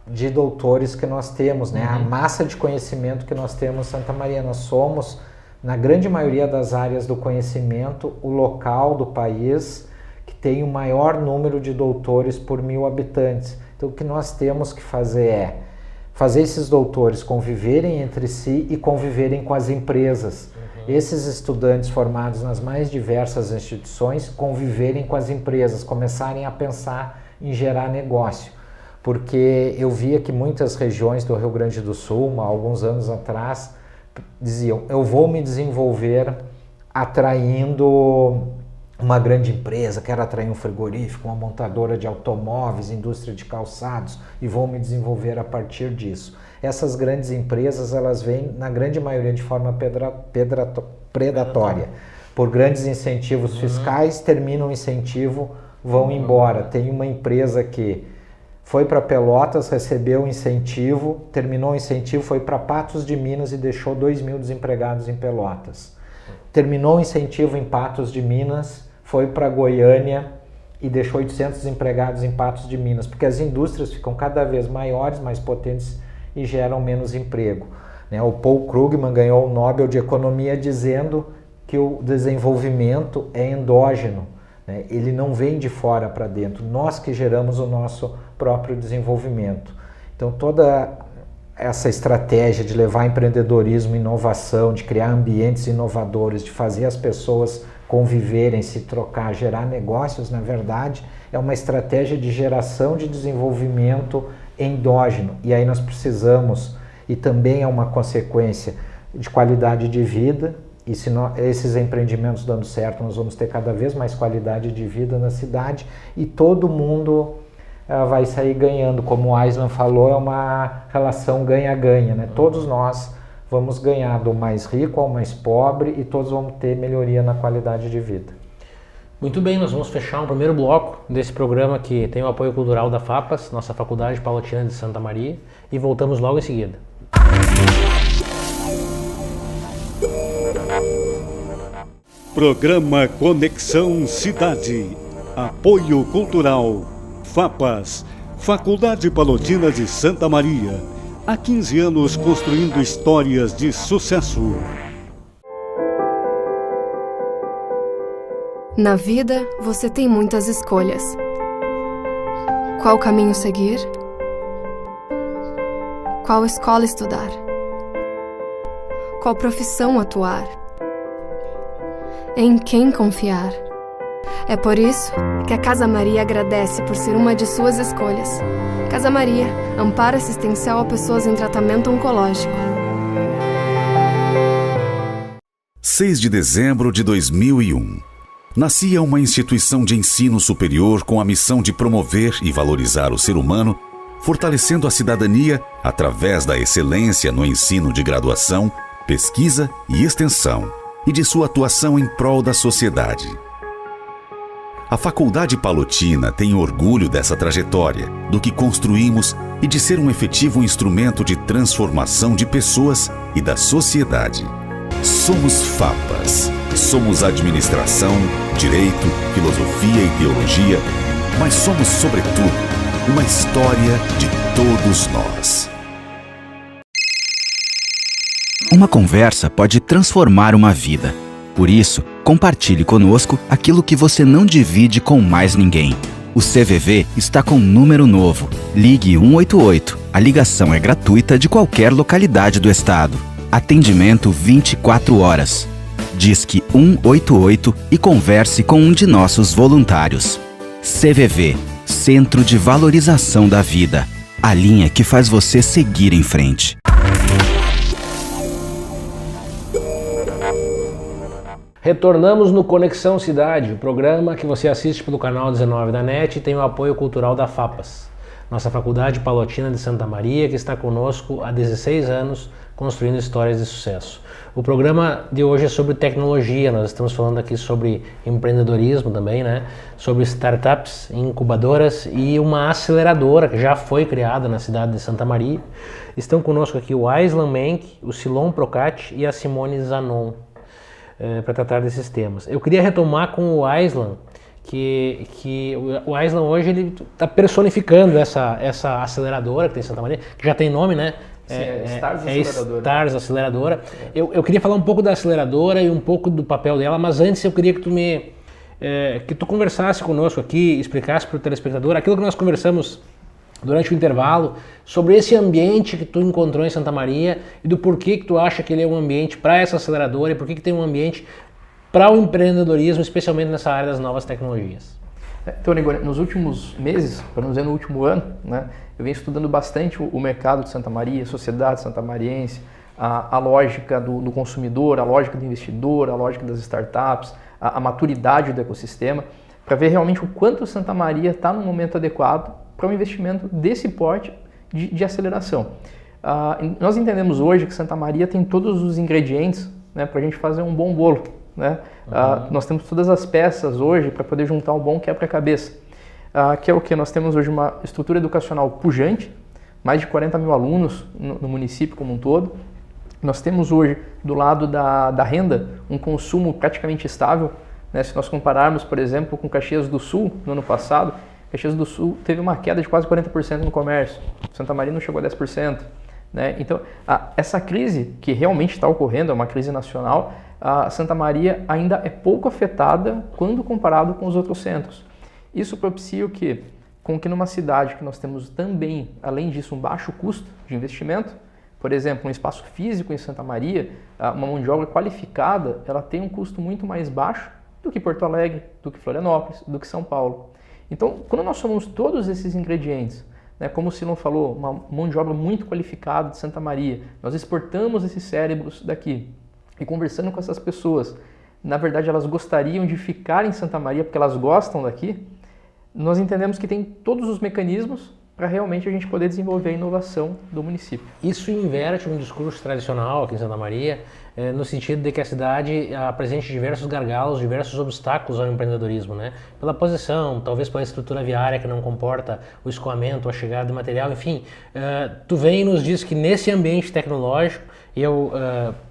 Speaker 4: de doutores que nós temos, né? A massa de conhecimento que nós temos em Santa Maria. Nós somos, na grande maioria das áreas do conhecimento, o local do país que tem o maior número de doutores por 1000 habitantes. Então o que nós temos que fazer é fazer esses doutores conviverem entre si e conviverem com as empresas. Esses estudantes formados nas mais diversas instituições conviverem com as empresas, começarem a pensar em gerar negócio. Porque eu via que muitas regiões do Rio Grande do Sul, há alguns anos atrás, diziam, eu vou me desenvolver atraindo uma grande empresa, quero atrair um frigorífico, uma montadora de automóveis, indústria de calçados, e vou me desenvolver a partir disso. Essas grandes empresas, elas vêm, na grande maioria, de forma predatória. Por grandes incentivos fiscais, terminam o incentivo, vão embora. Tem uma empresa que foi para Pelotas, recebeu o incentivo, terminou o incentivo, foi para Patos de Minas e deixou 2.000 desempregados em Pelotas. Terminou o incentivo em Patos de Minas, foi para Goiânia e deixou 800 desempregados em Patos de Minas, porque as indústrias ficam cada vez maiores, mais potentes e geram menos emprego. O Paul Krugman ganhou o Nobel de Economia dizendo que o desenvolvimento é endógeno. Ele não vem de fora para dentro, nós que geramos o nosso próprio desenvolvimento. Então toda essa estratégia de levar empreendedorismo, inovação, de criar ambientes inovadores, de fazer as pessoas conviverem, se trocar, gerar negócios, na verdade, é uma estratégia de geração de desenvolvimento endógeno. E aí nós precisamos, e também é uma consequência de qualidade de vida, e se esses empreendimentos dando certo, nós vamos ter cada vez mais qualidade de vida na cidade e todo mundo vai sair ganhando. Como o Aislan falou, é uma relação ganha-ganha, né? Todos nós vamos ganhar, do mais rico ao mais pobre, e todos vão ter melhoria na qualidade de vida.
Speaker 2: Muito bem, nós vamos fechar um primeiro bloco desse programa que tem o apoio cultural da FAPAS, nossa Faculdade Palotina de Santa Maria, e voltamos logo em seguida.
Speaker 1: Programa Conexão Cidade. Apoio Cultural. FAPAS, Faculdade Palotina de Santa Maria. Há 15 anos construindo histórias de sucesso.
Speaker 6: Na vida, você tem muitas escolhas. Qual caminho seguir? Qual escola estudar? Qual profissão atuar? Em quem confiar? É por isso que a Casa Maria agradece por ser uma de suas escolhas. Casa Maria, amparo assistencial a pessoas em tratamento oncológico.
Speaker 7: 6 de dezembro de 2001. Nascia uma instituição de ensino superior com a missão de promover e valorizar o ser humano, fortalecendo a cidadania através da excelência no ensino de graduação, pesquisa e extensão, e de sua atuação em prol da sociedade. A Faculdade Palotina tem orgulho dessa trajetória, do que construímos e de ser um efetivo instrumento de transformação de pessoas e da sociedade. Somos FAPAS. Somos administração, direito, filosofia e teologia, mas somos, sobretudo, uma história de todos nós.
Speaker 8: Uma conversa pode transformar uma vida. Por isso, compartilhe conosco aquilo que você não divide com mais ninguém. O CVV está com um número novo. Ligue 188. A ligação é gratuita de qualquer localidade do estado. Atendimento 24 horas. Disque 188 e converse com um de nossos voluntários. CVV, Centro de Valorização da Vida. A linha que faz você seguir em frente.
Speaker 2: Retornamos no Conexão Cidade, o programa que você assiste pelo canal 19 da NET e tem o apoio cultural da FAPAS, nossa Faculdade Palotina de Santa Maria, que está conosco há 16 anos construindo histórias de sucesso. O programa de hoje é sobre tecnologia, nós estamos falando aqui sobre empreendedorismo também, né? Sobre startups, incubadoras e uma aceleradora que já foi criada na cidade de Santa Maria. Estão conosco aqui o Aislan Menck, o Silon Procati e a Simone Zanon para tratar desses temas. Eu queria retomar com o Aislan, que o Aislan hoje ele está personificando essa aceleradora que tem em Santa Maria, que já tem nome, né?
Speaker 3: Sim, Stars Aceleradora.
Speaker 2: Stars Aceleradora. Eu queria falar um pouco da aceleradora e um pouco do papel dela, mas antes eu queria que tu conversasse conosco aqui, explicasse para o telespectador aquilo que nós conversamos durante o intervalo, sobre esse ambiente que tu encontrou em Santa Maria e do porquê que tu acha que ele é um ambiente para essa aceleradora e porquê que tem um ambiente para o empreendedorismo, especialmente nessa área das novas tecnologias.
Speaker 3: Então, Rigoni, nos últimos meses, para não dizer no último ano, né, eu venho estudando bastante o mercado de Santa Maria, a sociedade santamariense, a lógica do consumidor, a lógica do investidor, a lógica das startups, a maturidade do ecossistema, para ver realmente o quanto Santa Maria está no momento adequado para um investimento desse porte de aceleração. Nós entendemos hoje que Santa Maria tem todos os ingredientes, né, para a gente fazer um bom bolo. Né? Nós temos todas as peças hoje para poder juntar um bom quebra-cabeça. Que é o que? Nós temos hoje uma estrutura educacional pujante, mais de 40 mil alunos no município como um todo. Nós temos hoje, do lado da renda, um consumo praticamente estável. Né? Se nós compararmos, por exemplo, com Caxias do Sul, no ano passado, Caxias do Sul teve uma queda de quase 40% no comércio. Santa Maria não chegou a 10%. Né? Então, essa crise que realmente está ocorrendo, é uma crise nacional, a Santa Maria ainda é pouco afetada quando comparado com os outros centros. Isso propicia o quê? Com que numa cidade que nós temos também, além disso, um baixo custo de investimento, por exemplo, um espaço físico em Santa Maria, uma mão de obra qualificada, ela tem um custo muito mais baixo do que Porto Alegre, do que Florianópolis, do que São Paulo. Então, quando nós somamos todos esses ingredientes, né, como o Silon falou, uma mão de obra muito qualificada de Santa Maria, nós exportamos esses cérebros daqui e conversando com essas pessoas, na verdade elas gostariam de ficar em Santa Maria porque elas gostam daqui, nós entendemos que tem todos os mecanismos para realmente a gente poder desenvolver a inovação do município.
Speaker 2: Isso inverte um discurso tradicional aqui em Santa Maria, no sentido de que a cidade apresente diversos gargalos, diversos obstáculos ao empreendedorismo, né? Pela posição, talvez pela estrutura viária que não comporta o escoamento, a chegada de material, enfim. Tu vem e nos diz que nesse ambiente tecnológico,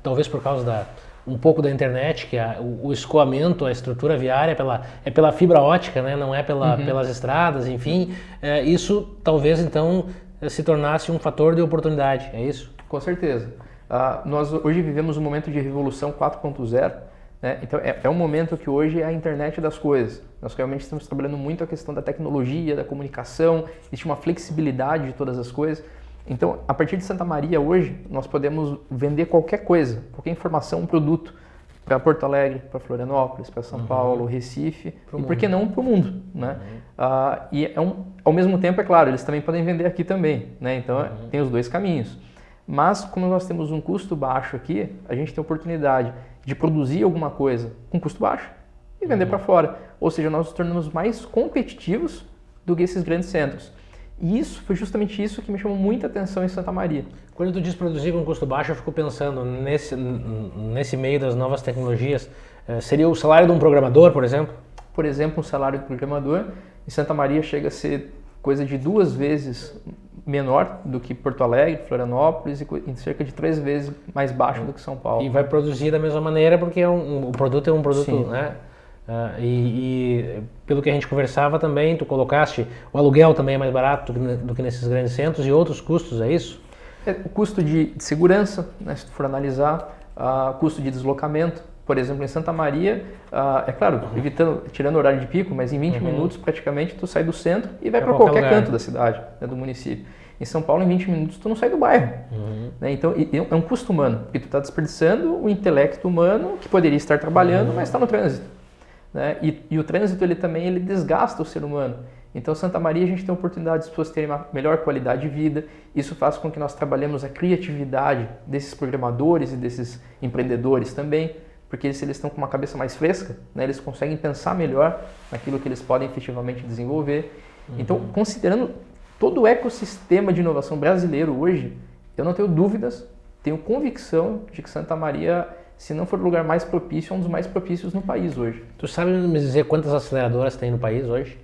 Speaker 2: talvez por causa um pouco da internet, que o escoamento, a estrutura viária é pela fibra ótica, né? Não é pelas estradas, enfim. Isso talvez então se tornasse um fator de oportunidade, é isso?
Speaker 3: Com certeza. Nós hoje vivemos um momento de revolução 4.0, né? Então é um momento que hoje é a internet das coisas. Nós realmente estamos trabalhando muito a questão da tecnologia, da comunicação, existe uma flexibilidade de todas as coisas. Então, a partir de Santa Maria hoje, nós podemos vender qualquer coisa, qualquer informação, um produto para Porto Alegre, para Florianópolis, para São Paulo, Recife, e por que não para o mundo, né? E ao mesmo tempo, é claro, eles também podem vender aqui também, né? Então, tem os dois caminhos. Mas, como nós temos um custo baixo aqui, a gente tem a oportunidade de produzir alguma coisa com custo baixo e vender para fora. Ou seja, nós nos tornamos mais competitivos do que esses grandes centros. E isso foi justamente isso que me chamou muita atenção em Santa Maria.
Speaker 2: Quando tu diz produzir com custo baixo, eu fico pensando nesse meio das novas tecnologias, seria o salário de um programador, por exemplo?
Speaker 3: Por exemplo, um salário de programador em Santa Maria chega a ser coisa de 2 vezes menor do que Porto Alegre, Florianópolis, e cerca de 3 vezes mais baixo do que São Paulo.
Speaker 2: E vai produzir da mesma maneira porque o produto é um produto, sim, né? E pelo que a gente conversava também, tu colocaste o aluguel também é mais barato do que nesses grandes centros e outros custos, é isso?
Speaker 3: O custo de segurança, né, se tu for analisar, custo de deslocamento, por exemplo, em Santa Maria, é claro, tirando o horário de pico, mas em 20 minutos praticamente tu sai do centro e vai para qualquer canto da cidade, né, do município. Em São Paulo, em 20 minutos, tu não sai do bairro. Né? Então, é um custo humano, porque tu está desperdiçando o intelecto humano que poderia estar trabalhando, mas está no trânsito. Né? E o trânsito ele desgasta o ser humano. Então, Santa Maria, a gente tem a oportunidade de pessoas terem uma melhor qualidade de vida. Isso faz com que nós trabalhemos a criatividade desses programadores e desses empreendedores também, porque se eles estão com uma cabeça mais fresca, né, eles conseguem pensar melhor naquilo que eles podem efetivamente desenvolver. Então, considerando todo o ecossistema de inovação brasileiro hoje, eu não tenho dúvidas, tenho convicção de que Santa Maria, se não for o lugar mais propício, é um dos mais propícios no país hoje.
Speaker 2: Tu sabe me dizer quantas aceleradoras tem no país hoje?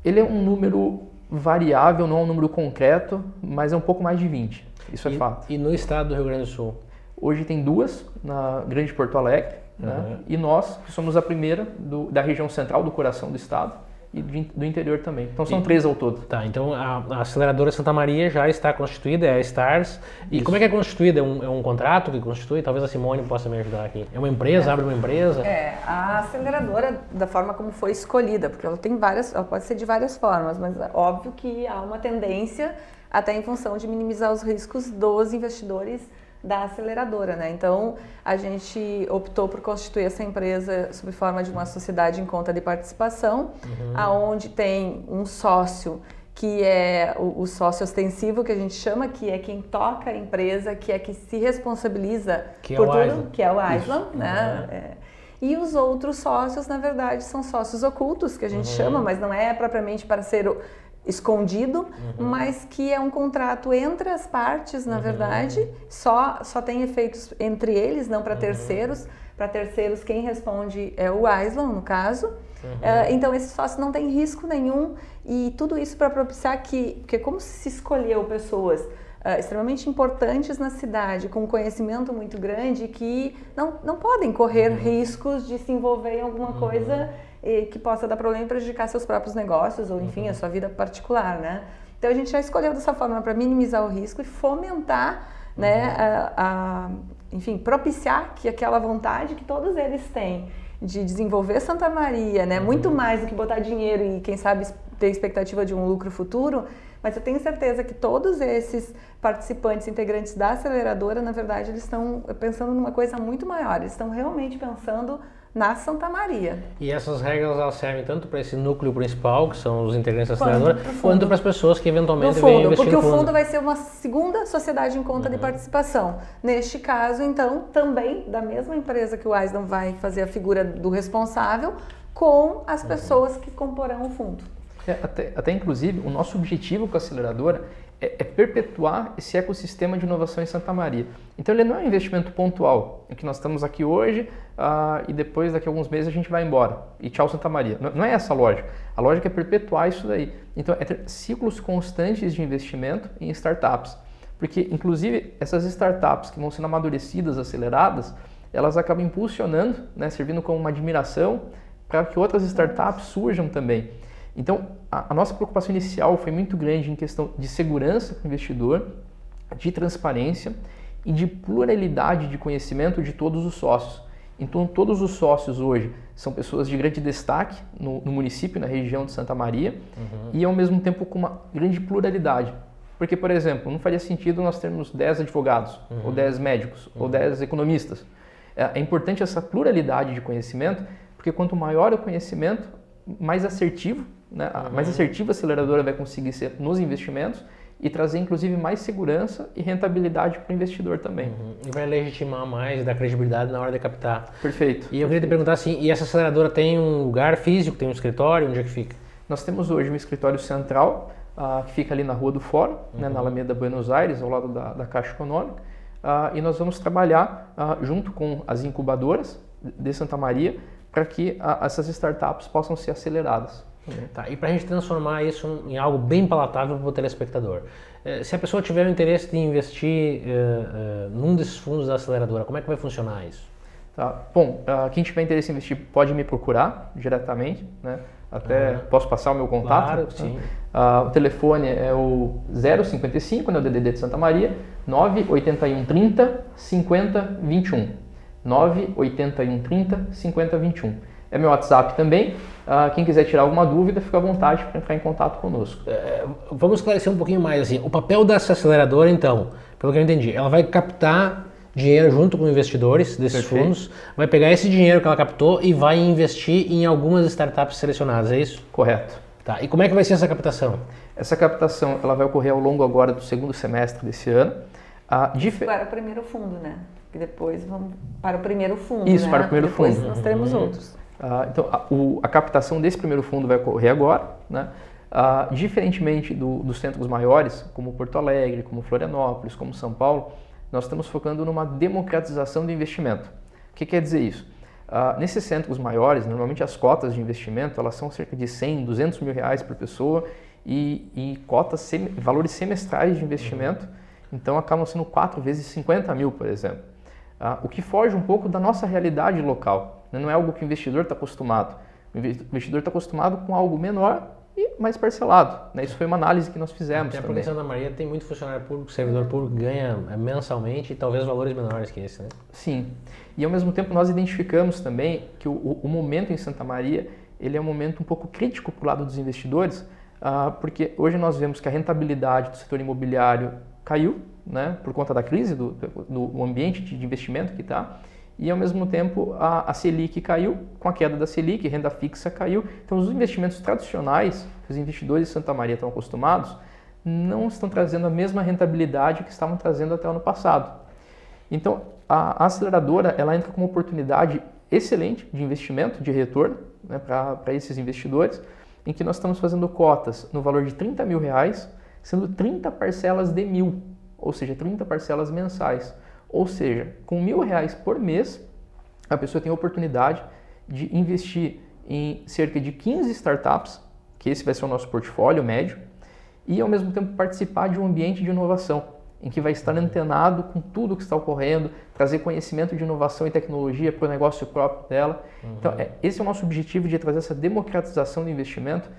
Speaker 3: Ele é um número variável, não é um número concreto, mas é um pouco mais de 20. Isso é fato.
Speaker 2: E no estado do Rio Grande do Sul?
Speaker 3: Hoje tem 2, na Grande Porto Alegre, né? E nós, que somos a primeira da região central do coração do estado e do interior também. Então são 3 ao todo.
Speaker 2: Tá, então a aceleradora Santa Maria já está constituída, é a STARS. E isso. Como é que é constituída? É um contrato que constitui? Talvez a Simone possa me ajudar aqui. É uma empresa, abre uma empresa?
Speaker 5: A aceleradora, da forma como foi escolhida, porque ela pode ser de várias formas, mas é óbvio que há uma tendência até em função de minimizar os riscos dos investidores da aceleradora, né? Então, a gente optou por constituir essa empresa sob forma de uma sociedade em conta de participação, aonde tem um sócio que é o sócio ostensivo, que a gente chama, que é quem toca a empresa, que é que se responsabiliza por tudo, que é o Aislan, né? E os outros sócios, na verdade, são sócios ocultos, que a gente chama, mas não é propriamente para ser escondido, mas que é um contrato entre as partes, na verdade, só tem efeitos entre eles, não para terceiros. Para terceiros, quem responde é o Aislan, no caso. Então, esse sócio não tem risco nenhum, e tudo isso para propiciar porque como se escolheu pessoas extremamente importantes na cidade, com conhecimento muito grande, que não podem correr riscos de se envolver em alguma coisa que possa dar problema e prejudicar seus próprios negócios ou, enfim, a sua vida particular, né? Então, a gente já escolheu dessa forma para minimizar o risco e fomentar, né, enfim, propiciar que aquela vontade que todos eles têm de desenvolver Santa Maria, né, muito mais do que botar dinheiro e, quem sabe, ter expectativa de um lucro futuro, mas eu tenho certeza que todos esses participantes, integrantes da aceleradora, na verdade, eles estão pensando numa coisa muito maior, eles estão realmente pensando na Santa Maria.
Speaker 2: E essas regras elas servem tanto para esse núcleo principal, que são os integrantes da aceleradora, quanto para as pessoas que eventualmente venham investir
Speaker 5: porque
Speaker 2: no fundo.
Speaker 5: O fundo vai ser uma segunda sociedade em conta de participação. Neste caso, então, também da mesma empresa que o Wisdom vai fazer a figura do responsável com as pessoas que comporão o fundo.
Speaker 3: Até inclusive, o nosso objetivo com a aceleradora é perpetuar esse ecossistema de inovação em Santa Maria. Então ele não é um investimento pontual, em que nós estamos aqui hoje e depois daqui a alguns meses a gente vai embora e tchau Santa Maria. Não é essa a lógica. A lógica é perpetuar isso daí. Então é ter ciclos constantes de investimento em startups. Porque inclusive essas startups que vão sendo amadurecidas, aceleradas, elas acabam impulsionando, né, servindo como uma admiração para que outras startups surjam também. Então, a nossa preocupação inicial foi muito grande em questão de segurança para o investidor, de transparência e de pluralidade de conhecimento de todos os sócios. Então, todos os sócios hoje são pessoas de grande destaque no município, na região de Santa Maria, e ao mesmo tempo com uma grande pluralidade. Porque, por exemplo, não faria sentido nós termos 10 advogados, ou 10 médicos, ou 10 economistas. É importante essa pluralidade de conhecimento, porque quanto maior o conhecimento, mais assertivo, né? Mais assertiva a aceleradora vai conseguir ser nos investimentos e trazer inclusive mais segurança e rentabilidade para o investidor também.
Speaker 2: E vai legitimar mais, dar credibilidade na hora de captar.
Speaker 3: Perfeito.
Speaker 2: E eu queria te perguntar assim, e essa aceleradora tem um lugar físico, tem um escritório, onde é que fica?
Speaker 3: Nós temos hoje um escritório central, que fica ali na Rua do Fórum, né, na Alameda Buenos Aires, ao lado da Caixa Econômica, e nós vamos trabalhar junto com as incubadoras de Santa Maria para que essas startups possam ser aceleradas.
Speaker 2: Tá, e para a gente transformar isso em algo bem palatável para o telespectador, se a pessoa tiver o interesse de investir num desses fundos da aceleradora, como é que vai funcionar isso?
Speaker 3: Tá. Bom, quem tiver interesse em investir pode me procurar diretamente, né? Até posso passar o meu contato.
Speaker 2: Claro, sim.
Speaker 3: O telefone é o 055, né, o DDD de Santa Maria, 981 30 50 21. 981 30 50 21. É meu WhatsApp também. Quem quiser tirar alguma dúvida, fica à vontade para entrar em contato conosco.
Speaker 2: Vamos esclarecer um pouquinho mais. Assim, o papel dessa aceleradora, então, pelo que eu entendi, ela vai captar dinheiro junto com investidores desses fundos, vai pegar esse dinheiro que ela captou e vai investir em algumas startups selecionadas, é isso?
Speaker 3: Correto.
Speaker 2: Tá. E como é que vai ser essa captação?
Speaker 3: Essa captação ela vai ocorrer ao longo agora do segundo semestre desse ano.
Speaker 5: Para o primeiro fundo, né? E depois vamos para o primeiro fundo.
Speaker 3: Isso,
Speaker 5: né?
Speaker 3: para o primeiro
Speaker 5: depois
Speaker 3: fundo.
Speaker 5: Nós teremos outros.
Speaker 3: Então, a captação desse primeiro fundo vai ocorrer agora, né? Diferentemente dos centros maiores, como Porto Alegre, como Florianópolis, como São Paulo, nós estamos focando numa democratização do investimento. O que quer dizer isso? Nesses centros maiores, normalmente as cotas de investimento elas são cerca de 100, 200 mil reais por pessoa e cotas, valores semestrais de investimento, então acabam sendo 4 vezes 50 mil, por exemplo. O que foge um pouco da nossa realidade local, né? Não é algo que o investidor está acostumado. O investidor está acostumado com algo menor e mais parcelado, né? Isso foi uma análise que nós fizemos.
Speaker 2: Até porque em Santa Maria tem muito funcionário público, servidor público ganha mensalmente e talvez valores menores que esse, né?
Speaker 3: Sim. E ao mesmo tempo nós identificamos também que o momento em Santa Maria ele é um momento um pouco crítico para o lado dos investidores, porque hoje nós vemos que a rentabilidade do setor imobiliário caiu, né, por conta da crise, do ambiente de investimento que está, e ao mesmo tempo a Selic caiu, com a queda da Selic, renda fixa caiu, então os investimentos tradicionais que os investidores de Santa Maria estão acostumados não estão trazendo a mesma rentabilidade que estavam trazendo até o ano passado. Então a aceleradora ela entra como uma oportunidade excelente de investimento, de retorno, né, para esses investidores, em que nós estamos fazendo cotas no valor de 30 mil reais, sendo 30 parcelas de 1.000, ou seja, 30 parcelas mensais. Ou seja, com R$1.000 por mês, a pessoa tem a oportunidade de investir em cerca de 15 startups, que esse vai ser o nosso portfólio médio, e ao mesmo tempo participar de um ambiente de inovação, em que vai estar antenado com tudo o que está ocorrendo, trazer conhecimento de inovação e tecnologia para o negócio próprio dela. Então, esse é o nosso objetivo de trazer essa democratização do investimento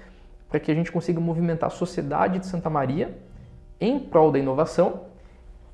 Speaker 3: para que a gente consiga movimentar a sociedade de Santa Maria em prol da inovação,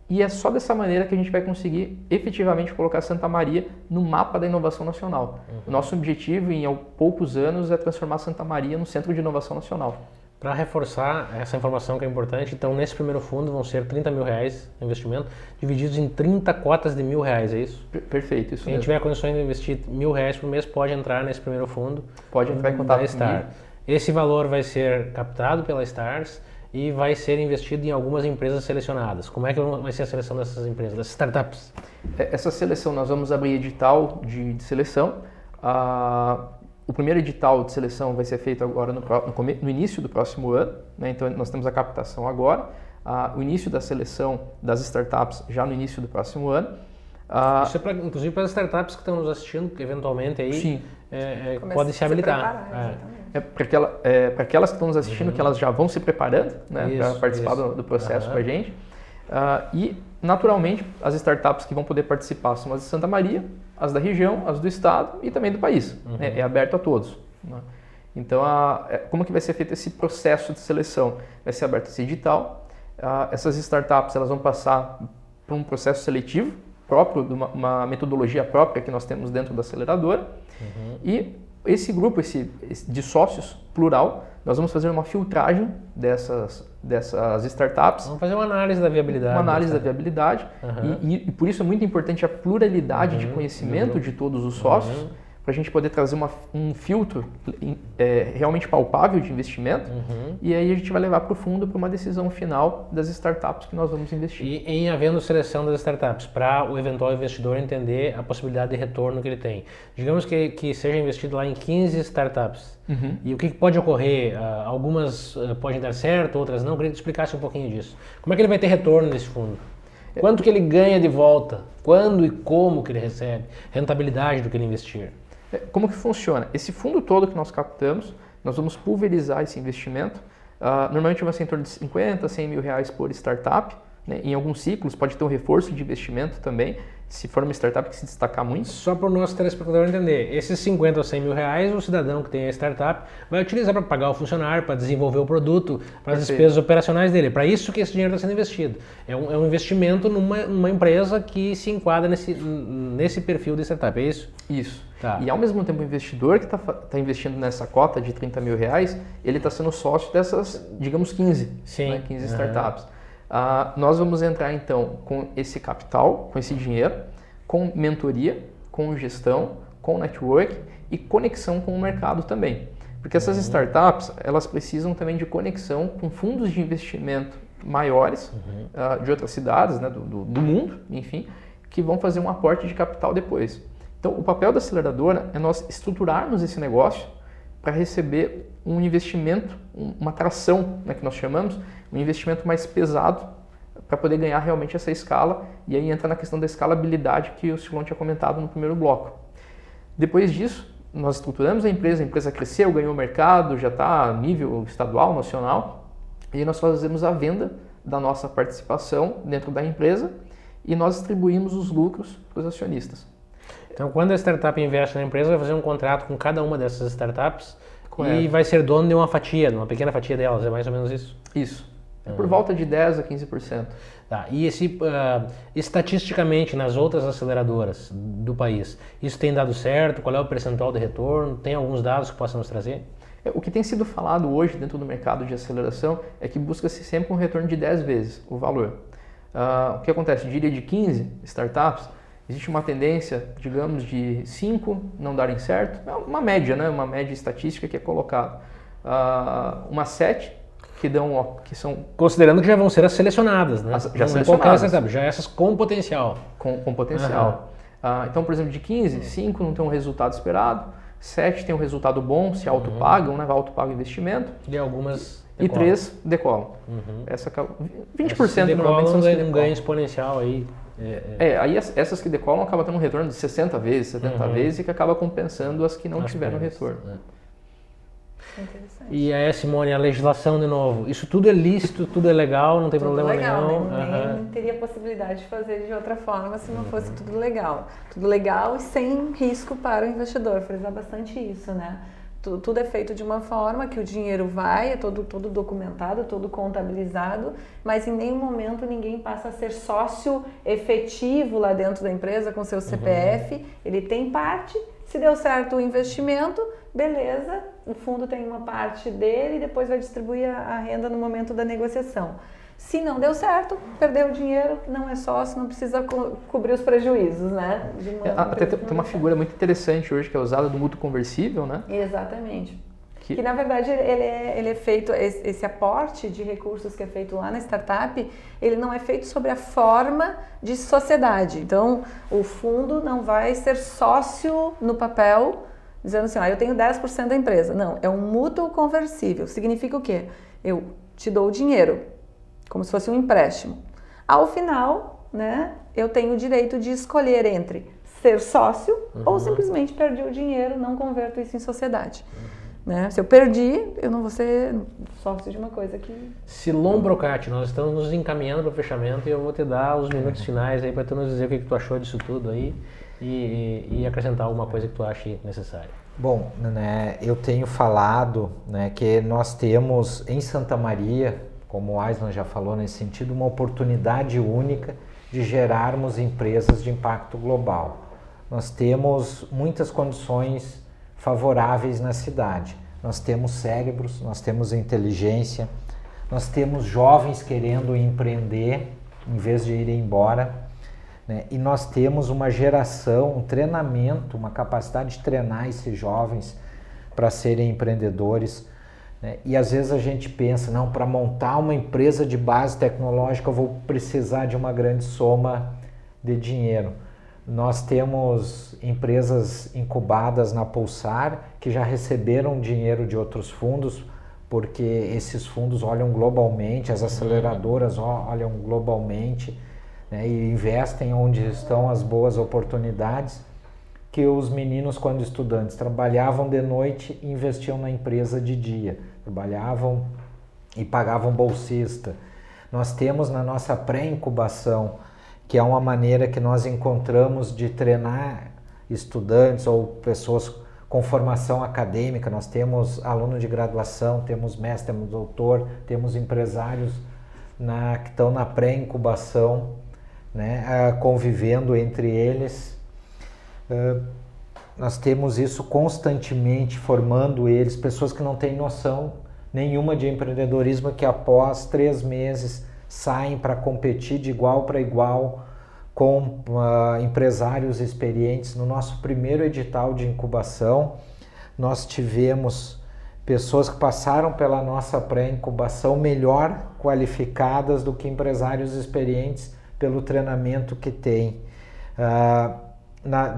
Speaker 3: e é só dessa maneira que a gente vai conseguir efetivamente colocar Santa Maria no mapa da inovação nacional. O nosso objetivo em poucos anos é transformar Santa Maria no centro de inovação nacional.
Speaker 2: Para reforçar essa informação que é importante, então nesse primeiro fundo vão ser R$30 mil no investimento, divididos em 30 cotas de R$1.000, é isso?
Speaker 3: Perfeito, isso
Speaker 2: Quem
Speaker 3: mesmo.
Speaker 2: tiver condições de investir R$1.000 por mês pode entrar nesse primeiro fundo.
Speaker 3: Pode entrar em contato
Speaker 2: da Star. Esse valor vai ser captado pela Stars e vai ser investido em algumas empresas selecionadas. Como é que vai ser a seleção dessas empresas, dessas startups?
Speaker 3: Essa seleção, nós vamos abrir edital de seleção. O primeiro edital de seleção vai ser feito agora no início do próximo ano, né? Então nós temos a captação agora, o início da seleção das startups já no início do próximo ano.
Speaker 2: Isso é inclusive para as startups que estão nos assistindo, que eventualmente aí
Speaker 3: sim.
Speaker 2: Podem se habilitar.
Speaker 3: Para aquelas que estão nos assistindo, que elas já vão se preparando, né, para participar do processo com a gente. E, naturalmente, as startups que vão poder participar são as de Santa Maria, as da região, as do estado e também do país. É aberto a todos. Né? Então, como que vai ser feito esse processo de seleção? Vai ser aberto esse edital. Essas startups elas vão passar por um processo seletivo próprio, de uma metodologia própria que nós temos dentro da aceleradora. E esse grupo de sócios, plural, nós vamos fazer uma filtragem dessas startups.
Speaker 2: Vamos fazer uma análise da viabilidade.
Speaker 3: Uma análise da viabilidade. E por isso é muito importante a pluralidade de conhecimento de todos os sócios, para a gente poder trazer um filtro realmente palpável de investimento, e aí a gente vai levar para o fundo para uma decisão final das startups que nós vamos investir.
Speaker 2: E em havendo seleção das startups, para o eventual investidor entender a possibilidade de retorno que ele tem. Digamos que seja investido lá em 15 startups. E o que pode ocorrer? Algumas podem dar certo, outras não. Eu queria que tu explicasse um pouquinho disso. Como é que ele vai ter retorno desse fundo? Quanto que ele ganha de volta? Quando e como que ele recebe? Rentabilidade do que ele investir?
Speaker 3: Como que funciona? Esse fundo todo que nós captamos, nós vamos pulverizar esse investimento. Normalmente vai ser em torno de 50, 100 mil reais por startup. Né? Em alguns ciclos pode ter um reforço de investimento também, se for uma startup que se destacar muito.
Speaker 2: Só para o nosso telespectador entender, esses 50 ou 100 mil reais, o cidadão que tem a startup vai utilizar para pagar o funcionário, para desenvolver o produto, para as despesas operacionais dele. Para isso que esse dinheiro está sendo investido. É um investimento numa empresa que se enquadra nesse perfil de startup, é isso?
Speaker 3: Isso.
Speaker 2: Tá.
Speaker 3: E ao mesmo tempo o investidor que está investindo nessa cota de 30 mil reais, ele está sendo sócio dessas, digamos, 15, né, 15 startups. Nós vamos entrar então com esse capital, com esse dinheiro, com mentoria, com gestão, com network e conexão com o mercado também. Porque essas startups, elas precisam também de conexão com fundos de investimento maiores de outras cidades, né, do mundo, enfim, que vão fazer um aporte de capital depois. Então, o papel da aceleradora é nós estruturarmos esse negócio para receber um investimento, uma tração, né, que nós chamamos, um investimento mais pesado para poder ganhar realmente essa escala, e aí entra na questão da escalabilidade que o Silon tinha comentado no primeiro bloco. Depois disso, nós estruturamos a empresa cresceu, ganhou mercado, já está a nível estadual, nacional, e nós fazemos a venda da nossa participação dentro da empresa e nós distribuímos os lucros para os acionistas.
Speaker 2: Então, quando a startup investe na empresa, vai fazer um contrato com cada uma dessas startups.
Speaker 3: Correto.
Speaker 2: E vai ser dono de uma fatia, de uma pequena fatia delas, é mais ou menos isso?
Speaker 3: Isso. É por volta de 10% a 15%.
Speaker 2: Tá. E estatisticamente, nas outras aceleradoras do país, isso tem dado certo? Qual é o percentual de retorno? Tem alguns dados que possam nos trazer?
Speaker 3: O que tem sido falado hoje dentro do mercado de aceleração é que busca-se sempre um retorno de 10 vezes o valor. O que acontece? Eu diria de 15 startups, existe uma tendência, digamos, de 5 não darem certo. É uma média, né? Uma média estatística que é colocada. Uma 7 que são...
Speaker 2: Considerando que já vão ser as selecionadas, né?
Speaker 3: Já selecionadas.
Speaker 2: Startup, já essas com potencial.
Speaker 3: Com potencial. Então, por exemplo, de 15, 5 não tem um resultado esperado, 7 tem um resultado bom, se autopagam, né? Autopaga o investimento.
Speaker 2: E algumas...
Speaker 3: E 3 decolam. Essa 20%
Speaker 2: normalmente são
Speaker 3: um
Speaker 2: ganho exponencial aí.
Speaker 3: Aí essas que decolam acabam tendo um retorno de 60 vezes, 70 vezes, e que acaba compensando as que não tiveram retorno.
Speaker 5: Interessante.
Speaker 2: E aí, Simone, a legislação de novo, isso tudo é lícito, tudo é legal, não tem problema
Speaker 5: legal,
Speaker 2: nenhum.
Speaker 5: Né? Nem teria possibilidade de fazer de outra forma se não fosse tudo legal. Tudo legal e sem risco para o investidor, frisar bastante isso, né? Tudo é feito de uma forma que o dinheiro vai, é todo documentado, todo contabilizado, mas em nenhum momento ninguém passa a ser sócio efetivo lá dentro da empresa com seu CPF. Ele tem parte, Se deu certo o investimento, beleza, o fundo tem uma parte dele e depois vai distribuir a renda no momento da negociação. Se não deu certo, perdeu o dinheiro, não é sócio, não precisa cobrir os prejuízos, né?
Speaker 3: Até tem uma figura muito interessante hoje que é usada do mútuo conversível, né?
Speaker 5: Exatamente. Que na verdade ele é feito, esse aporte de recursos que é feito lá na startup, ele não é feito sobre a forma de sociedade. Então, o fundo não vai ser sócio no papel, dizendo assim, eu tenho 10% da empresa. Não, é um mútuo conversível. Significa o quê? Eu te dou o dinheiro, como se fosse um empréstimo. Ao final, né, eu tenho o direito de escolher entre ser sócio ou simplesmente perder o dinheiro, não converto isso em sociedade. Né? Se eu perdi, eu não vou ser sócio de uma coisa que...
Speaker 2: Silon Brocati, nós estamos nos encaminhando para o fechamento e eu vou te dar os minutos finais aí para tu nos dizer o que tu achou disso tudo aí e acrescentar alguma coisa que tu ache necessária.
Speaker 4: Bom, né, eu tenho falado, né, que nós temos em Santa Maria, como o Aislan já falou nesse sentido, uma oportunidade única de gerarmos empresas de impacto global. Nós temos muitas condições favoráveis na cidade. Nós temos cérebros, nós temos inteligência, nós temos jovens querendo empreender em vez de ir embora, né? E nós temos uma geração, um treinamento, uma capacidade de treinar esses jovens para serem empreendedores, né? E às vezes a gente pensa, não, para montar uma empresa de base tecnológica eu vou precisar de uma grande soma de dinheiro. Nós temos empresas incubadas na Pulsar que já receberam dinheiro de outros fundos, porque esses fundos olham globalmente, as aceleradoras olham globalmente, né, e investem onde estão as boas oportunidades, que os meninos, quando estudantes, trabalhavam de noite e investiam na empresa de dia, trabalhavam e pagavam bolsista. Nós temos na nossa pré-incubação, que é uma maneira que nós encontramos de treinar estudantes ou pessoas com formação acadêmica. Nós temos aluno de graduação, temos mestre, temos doutor, temos empresários que estão na pré-incubação, né, convivendo entre eles. Nós temos isso constantemente, formando eles, pessoas que não têm noção nenhuma de empreendedorismo, que após 3 meses saem para competir de igual para igual com empresários experientes. No nosso primeiro edital de incubação, nós tivemos pessoas que passaram pela nossa pré-incubação melhor qualificadas do que empresários experientes pelo treinamento que têm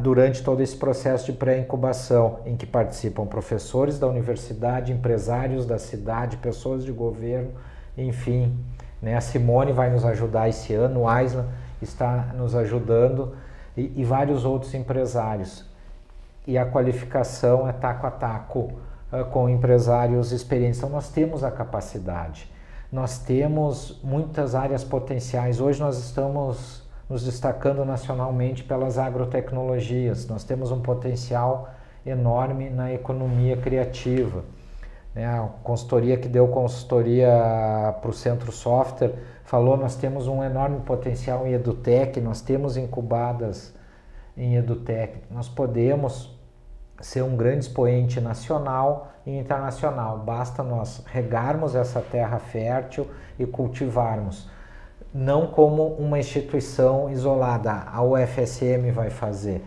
Speaker 4: durante todo esse processo de pré-incubação, em que participam professores da universidade, empresários da cidade, pessoas de governo, enfim. Né? A Simone vai nos ajudar esse ano, o Aislan está nos ajudando e vários outros empresários. E a qualificação é taco a taco com empresários experientes. Então nós temos a capacidade, nós temos muitas áreas potenciais. Hoje nós estamos nos destacando nacionalmente pelas agrotecnologias, nós temos um potencial enorme na economia criativa. A consultoria que deu consultoria para o Centro Software falou, nós temos um enorme potencial em EduTech, nós temos incubadas em EduTech, nós podemos ser um grande expoente nacional e internacional, basta nós regarmos essa terra fértil e cultivarmos, não como uma instituição isolada, a UFSM vai fazer,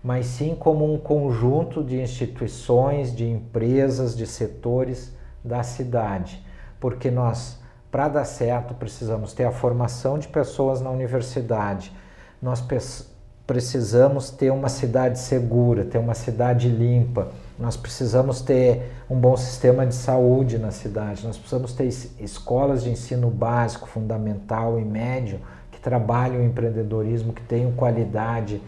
Speaker 4: mas sim como um conjunto de instituições, de empresas, de setores da cidade. Porque nós, para dar certo, precisamos ter a formação de pessoas na universidade, nós precisamos ter uma cidade segura, ter uma cidade limpa, nós precisamos ter um bom sistema de saúde na cidade, nós precisamos ter escolas de ensino básico, fundamental e médio, que trabalhem o empreendedorismo, que tenham qualidade,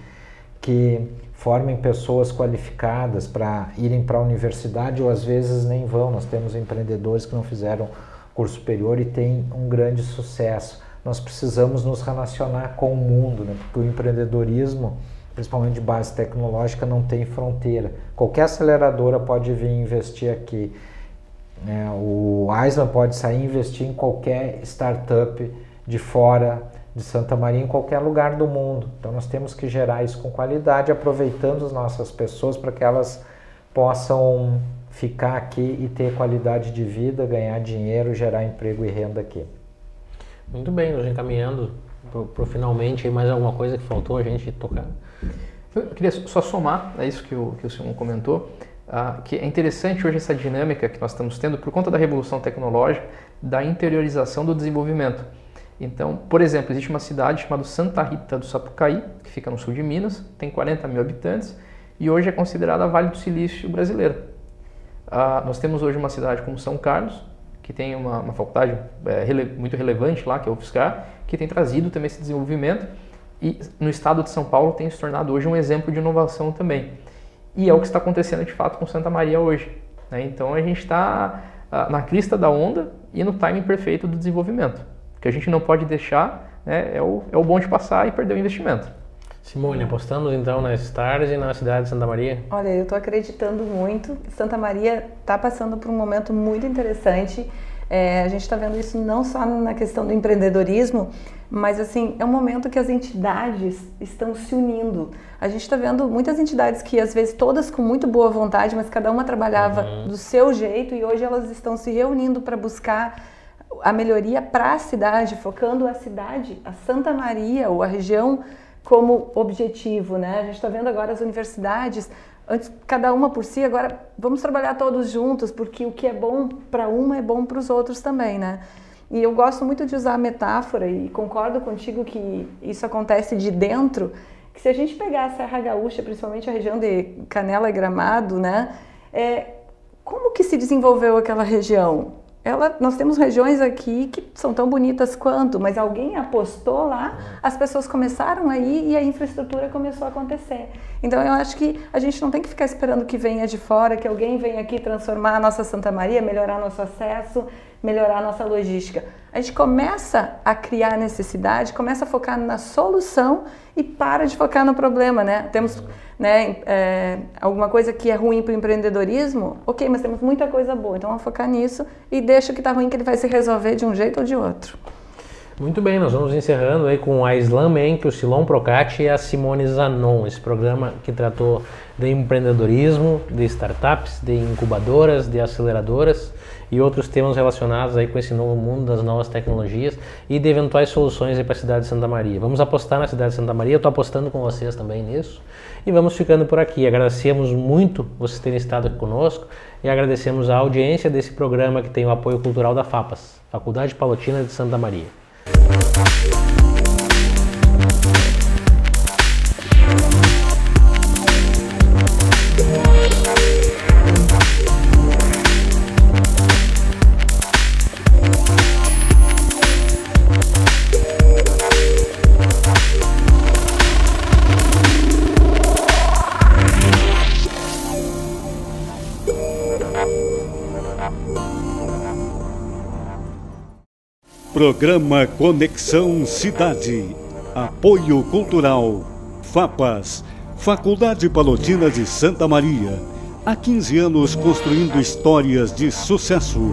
Speaker 4: que formem pessoas qualificadas para irem para a universidade ou às vezes nem vão. Nós temos empreendedores que não fizeram curso superior e têm um grande sucesso. Nós precisamos nos relacionar com o mundo, né? Porque o empreendedorismo, principalmente de base tecnológica, não tem fronteira. Qualquer aceleradora pode vir investir aqui. O Aislan pode sair e investir em qualquer startup de fora de Santa Maria em qualquer lugar do mundo. Então nós temos que gerar isso com qualidade, aproveitando as nossas pessoas para que elas possam ficar aqui e ter qualidade de vida, ganhar dinheiro, gerar emprego e renda aqui.
Speaker 2: Muito bem, nos encaminhando para finalmente, mais alguma coisa que faltou a gente tocar?
Speaker 3: Eu queria só somar a isso que o Simon comentou, que é interessante hoje essa dinâmica que nós estamos tendo por conta da revolução tecnológica, da interiorização do desenvolvimento. Então, por exemplo, existe uma cidade chamada Santa Rita do Sapucaí, que fica no sul de Minas, tem 40 mil habitantes e hoje é considerada a Vale do Silício brasileira. Nós temos hoje uma cidade como São Carlos, que tem uma faculdade muito relevante lá, que é o UFSCar, que tem trazido também esse desenvolvimento, e no estado de São Paulo tem se tornado hoje um exemplo de inovação também. E é o que está acontecendo de fato com Santa Maria hoje, né? Então a gente está na crista da onda e no timing perfeito do desenvolvimento. O que a gente não pode deixar, né, é o bonde passar e perder o investimento.
Speaker 2: Simone, apostamos então na Stars e na cidade de Santa Maria?
Speaker 5: Olha, eu estou acreditando muito. Santa Maria está passando por um momento muito interessante. A gente está vendo isso não só na questão do empreendedorismo, mas assim, é um momento que as entidades estão se unindo. A gente está vendo muitas entidades que às vezes todas com muito boa vontade, mas cada uma trabalhava do seu jeito e hoje elas estão se reunindo para buscar a melhoria para a cidade, focando a cidade, a Santa Maria ou a região como objetivo, né? A gente está vendo agora as universidades, antes cada uma por si, agora vamos trabalhar todos juntos, porque o que é bom para uma é bom para os outros também, né? E eu gosto muito de usar a metáfora e concordo contigo que isso acontece de dentro, que se a gente pegar a Serra Gaúcha, principalmente a região de Canela e Gramado, né? Como que se desenvolveu aquela região? Nós temos regiões aqui que são tão bonitas quanto, mas alguém apostou lá, as pessoas começaram aí e a infraestrutura começou a acontecer. Então eu acho que a gente não tem que ficar esperando que venha de fora, que alguém venha aqui transformar a nossa Santa Maria, melhorar nosso acesso, melhorar a nossa logística. A gente começa a criar necessidade, começa a focar na solução e para de focar no problema, né? Temos alguma coisa que é ruim para o empreendedorismo, ok, mas temos muita coisa boa, então vamos focar nisso e deixa o que está ruim que ele vai se resolver de um jeito ou de outro.
Speaker 2: Muito bem, nós vamos encerrando aí com a Islam Menck, o Silon Procati e a Simone Zanon, esse programa que tratou de empreendedorismo, de startups, de incubadoras, de aceleradoras e outros temas relacionados aí com esse novo mundo das novas tecnologias e de eventuais soluções aí para a cidade de Santa Maria. Vamos apostar na cidade de Santa Maria, eu estou apostando com vocês também nisso e vamos ficando por aqui. Agradecemos muito vocês terem estado aqui conosco e agradecemos a audiência desse programa que tem o apoio cultural da FAPAS, Faculdade Palotina de Santa Maria.
Speaker 1: Programa Conexão Cidade. Apoio Cultural. FAPAS. Faculdade Palotina de Santa Maria. Há 15 anos construindo histórias de sucesso.